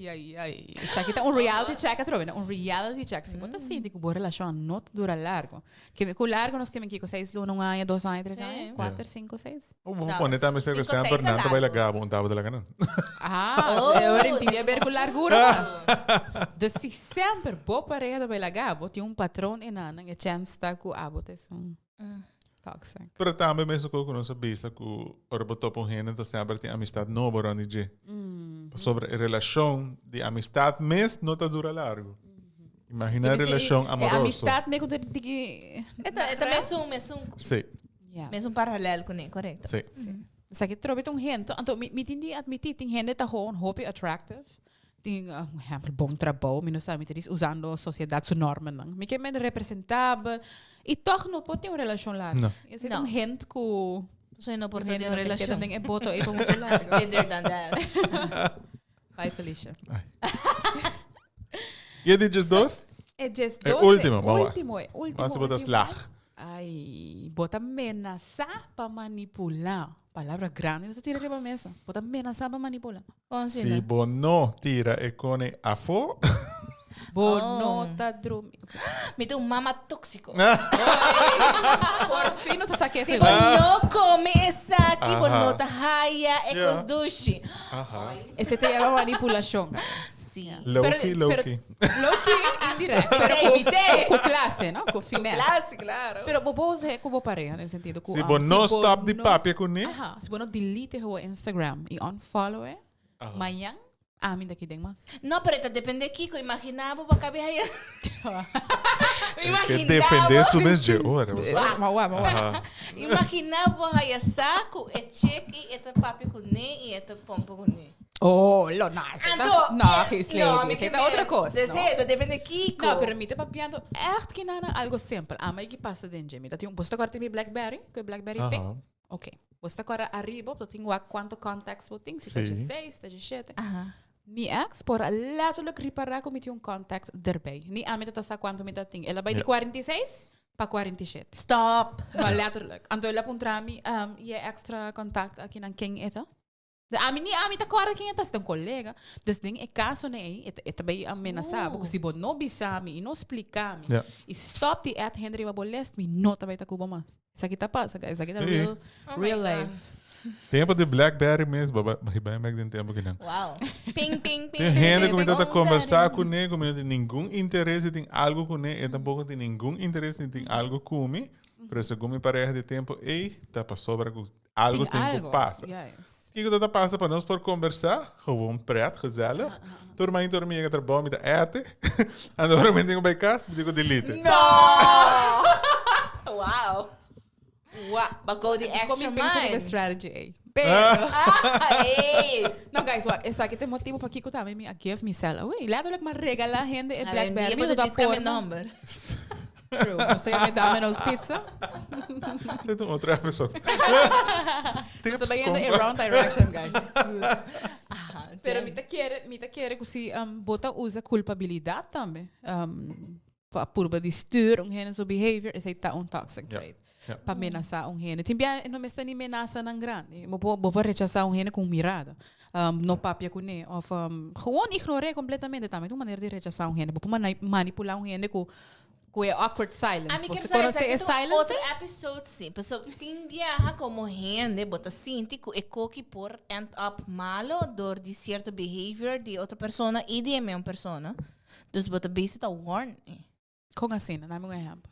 Isso aqui tá reality check, atrova, reality check. Se você sente que boa relação não tá dura largo. Que com largo nós queremos que 6 anos, 1 ano, 2 anos, 3 anos, 4, 5, 6. Vamos pôr também se que San 5, 6 Fernando vai largo. lagar, tava de lagar não. Eu entendi a ver com largura. De se sempre boa pareja vai lagar, tem patrão enano, e chance tá com abotes. Toxic. Pero também mesmo que eu não sabia que o orbotopo um reno, então sempre tem amistade nova orando de. Sobre a relação de amistade, mas não tá dura largo. Imagina a relação amorosa. Amistade meio que É Sim, mesmo paralelo com ele, correto? sim. Sa que trobe tong gente, então me tindi admitir tem gente tá gewoon hope attractive. Tem bom trabalho, não sabe, me usando a sociedade sua norma não. Me que men representável e toch não pode ter uma relação lá. Não. Esse é um gente com Você não pode gente ter uma uma relação. também é boto e para muito largo. Better than that. Bye Felicia. E ele diz dos? É just É doce. último, vamos lá. Último. Vamos botar slag. Ai, bota amenazar para manipular. Palavra grande, não se tira para mesa. Bota amenazar para manipular. Se bo não tira e cone a fo. Bonota dormir. Me deu um mama tóxico. Por fim, não se está aqui. Se você não come essa aqui, você não tá raia, é Yeah. com duche. Esse te chama manipulação. Sim. Loki. Loki, indireto. Pero com classe, não? Com finesse. Classe, claro. Pero vos é como pareja, no sentido que... Se bo não stop de papi com ele. Ajá, se você delete o Instagram e unfollow, amanhã, mim daqui tem mais. Não, pero depende aqui, que eu imaginava para caber aí. Que defender sua hora. Vamos. Imaginava aí saco, é cheque, é papi com ele e é pompa com ele. Oh, lo nice. Não, que isso é outra coisa. Desejo, depende aqui. Não, pero me tá papiando echt que nada algo simples. Mas que passa dentro de mim? Você agora tem meu BlackBerry, que é BlackBerry Pink. Ok. Você agora arriba, eu tenho quanto contacts eu tenho, se está de 6, está de 7. Mi ex, por letterlijk reparar como tinha contact erbij. Niet aan met dat sa quanto met dat ding. Ela vai de 46 para 47. Stop. Maar letterlijk. Então ela puntra mi e extra contact aqui na quem eta. A mim nem a mim tá corda quem eta, um colega. Des ding é caso né, eta vai ameaçar, porque se bo não bisami e não explicar mi. E stop the at Henry va bolest mi não tá vai tá cuba mais. Isso aqui tá passa, guys. Isso aqui tá real life. Tempo de BlackBerry mesmo, vai mais de tempo que não. Uau. Ping. Tem gente que me tenta conversar com ele, que não tem nenhum interesse em algo com ele, e tampouco tem nenhum interesse em algo com mim. Por isso, como pareja de tempo, tá para sobra que algo tem que passar. O que tá passa para nós por conversar? Gewoon pret, gezellig. Turma que trabalha, me dá ete. Agora eu tenho bij casa, me digo delete. Não! Uau. But go the extra Como pensa mile. strategy, Hey. Não, guys, essa aqui tem motivo para que eu também me give myself. Ué, letterlijk maar regalar gente e BlackBerry. But just come in number. True. Você ia me dar menos pizza? Você tem outra pessoa. Você vai indo in wrong direction, guys. Pero me te quer que se bota usa culpabilidade também. Por de stuur gente seu behavior, esse tá toxic trait. Para ameaçar gente. Também não me está nem ameaça não grande. Vou rechazar gente com mirada. Não papia com ele. Of gewoon ignorar completamente também. Uma maneira de rechazar gente. Vou manipular gente com awkward silence. A mim Você quer conhece saber silence? outro episódio sim. Pessoa tem viaja como gente, bota sinti que é que por end up malo dor de certo behavior de outra pessoa e de mesma pessoa. Dus bota base tá warn. Como assim? Dá-me um exemplo.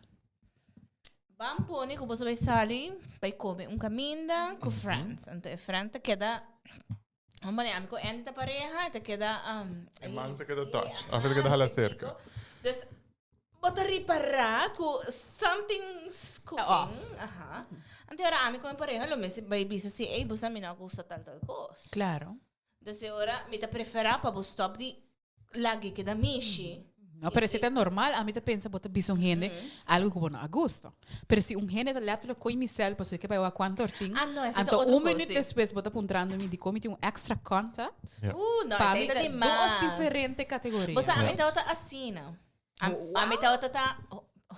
Vamos pôr que você vai sair, vai comer caminho com friends. Então, friends queda. Vamos lá, amigo, entre a pareja, te queda. Man te queda touch. Of te queda hala cerca. Dus, bota reparar ku something's cooking. Aha. Ante ora ami ko ang pareho, lo mesi bay bisa si busa mina gusta tal kos. Claro. Dus ora mi ta prefera pa bo stop di lagi que da mishi. No, pero se está normal, a mí te pensa bota bis gente algo como no gusto. Pero si gente te letterlijk coi misel, pues que para quanto orting. No, essa então outra minuto coisa. depois bota puntrando me de como tem extra contact. Yeah. No, Para essa mí é tem demais. duas diferentes categorias. Bosa ami ta outra assina. Ami ta outra ta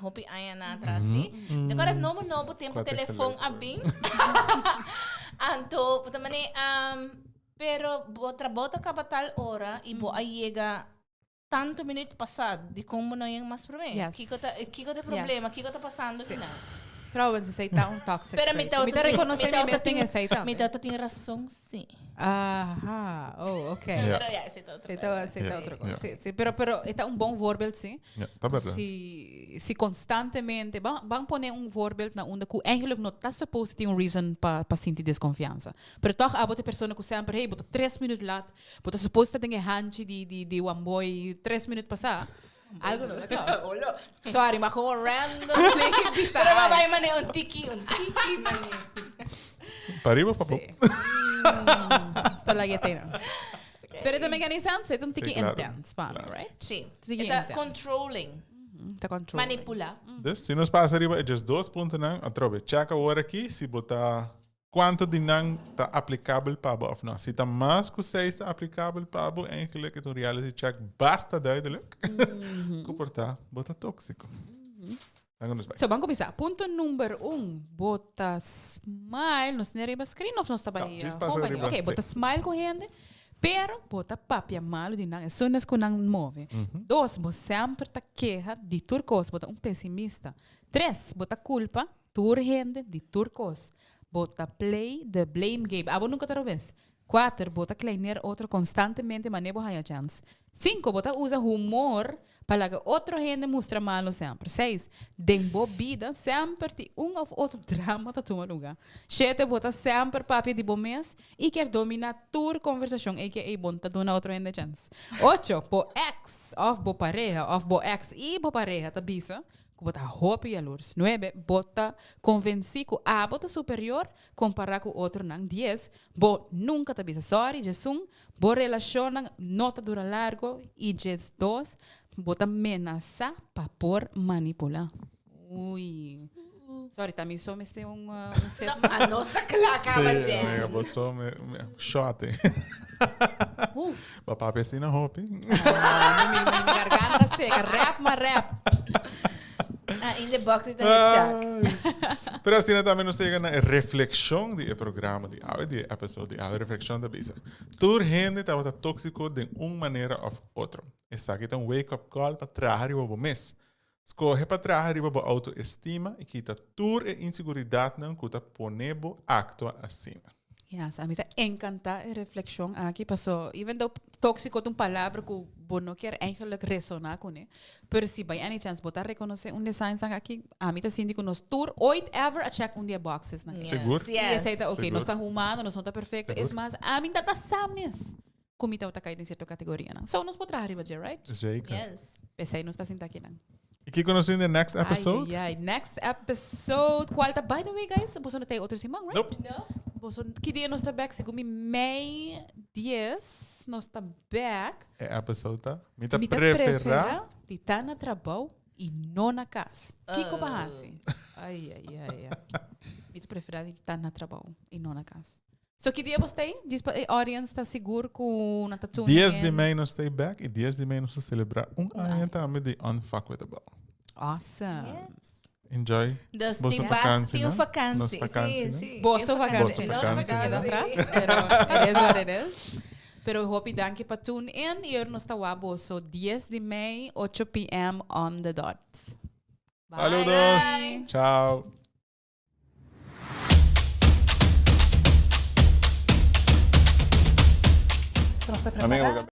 hopi aya na atrasi. Agora novo tempo Quatro telefone telefone. abing. Anto, puta mani pero bota kabatal ora ibo ayega tanto minuto passado de como não é mais problema. Yes. Kiko te problema, kiko tá passando que não. Trouwens, ze está toxic. Pero mi me te reconoce mi mes tem aceita. Mi tata tem razão, sim. Aha, oh, ok. Yeah. Pero yeah, aceita outra Aceita Yeah. outra coisa. Yeah. Sim, pero está bom voorbeeld, sim. Ja, dat verdade. Se constantemente vão poner voorbeeld na onde que eigenlijk não está supposed ter reason para sentir desconfiança. Pero toch a bote pessoa que sempre hey, bota 3 minutos lá, bota supposed ter handje de one boy 3 minutos passar. Algo no, Olo. sorry, maar gewoon randomly Pero bizarre. babay man un tiki man. Pariba, papo. Sí. Está la guetina. Pero também que nem sanse, é tiki claro. intense, para mim, right? Sim. Sige, Está intense. controlling. Está control. Manipular. Dus, se nos passa arriba, é just 2 pontos não. Atrobe, checa agora aqui, se botar quanto de não está aplicável para ou não. Se está mais que 6 está aplicável para o, eigenlijk het een reality check basta duidelijk. Comportar, bota tóxico. Dan gaan we dus bij. So, vamos começar. Ponto número 1. Bota smile. Nós não arriba screen of nós está Não, aí? diz passa arriba, Ok, sim. bota smile com gente. Pero, bota papia malo de nang. Sonas com nang move. 2. Bota sempre ta queja de turcos. Bota pessimista. 3. Bota culpa. Tur gente de turcos. Bota play the blame game. Abo nunca te vez. 4. Bota kleiner outro constantemente, mas não há chance. 5. Bota usa humor para que outra gente mostre malo sempre. 6. Dembo vida sempre tem of outro drama tá toma lugar. 7. Bota sempre papi de bom mês e quer dominar toda conversação e que é bom tá dando outra gente chance. 8. Bo ex of bo pareja of bo ex e bo pareja tá bisa. Bota hope e alures. 9. Bota convenci que a bota superior comparar com outro nang. 10. Bo nunca tá bisa. Sorry, Jesus. Bo relação não tá dura largo. E 2. Bota amenaça para por manipular. Ui. Sorry, também só me tem set. A nossa claca, Sim, amiga, botou me shot, hein? Papai assim na roupa, hein? Minha garganta seca. Rap, mas rap. In the box ito check. Pero assim também nos chega na reflexão do programa, de episódio, a reflexão da bisa. Toda gente está tóxico de uma maneira ou outra. Essa aqui é um wake-up call para trazer o mês. Escolhe para trazer a autoestima e quita toda a inseguridade não que está ponendo acto assim. Yes, a mí me encanta a reflexión aquí pasó. Even though tóxico es una palabra que no quiere eigenlijk resonar con él, pero si by any chance botar reconocer un design sang aquí, a mí te siento que nos tour ooit ever a check un día boxes. Yes, Seguro? Y ese yes. está ok, Seguro. no está humano, no está perfecto. Seguro. Es más, a mí está sames. Comita está caído en cierta categoría. ¿No? So nos podrá arriba, right? Zeker. Yes. Pese aí não está sentado aqui, não. E que conhecem the next episode? Ai, next episode. Qual tá? By the way, guys, você não tem outro simão, right? Nope. No? Você, que dia nós está back? Segundo May 10, nós está back. É episode, tá? Mita Mita prefera. de estar na trabalho e não na casa. Kiko Bahasi. Ai. Mita prefera de estar na trabalho e não na casa. So, que dia você tem? Diz para a audience, está seguro com na tatu? 10 de mei nós stay back e 10 de mei nós celebrar ano também de Unfuckwithable. Awesome. Enjoy. Dus Boa tem vakantie, tem né? vakantie. Nossa vakantie, né? Sim. Boa Tem sua vakantie. Boa Nossa vakantie. Queda vakantie. atrás, pero it is what it is. Pero hope danke para tune in. E nós está wabo. So, 10 de May, 8 p.m. on the dot. Bye. Saludos. Ciao. Entonces, Amigo,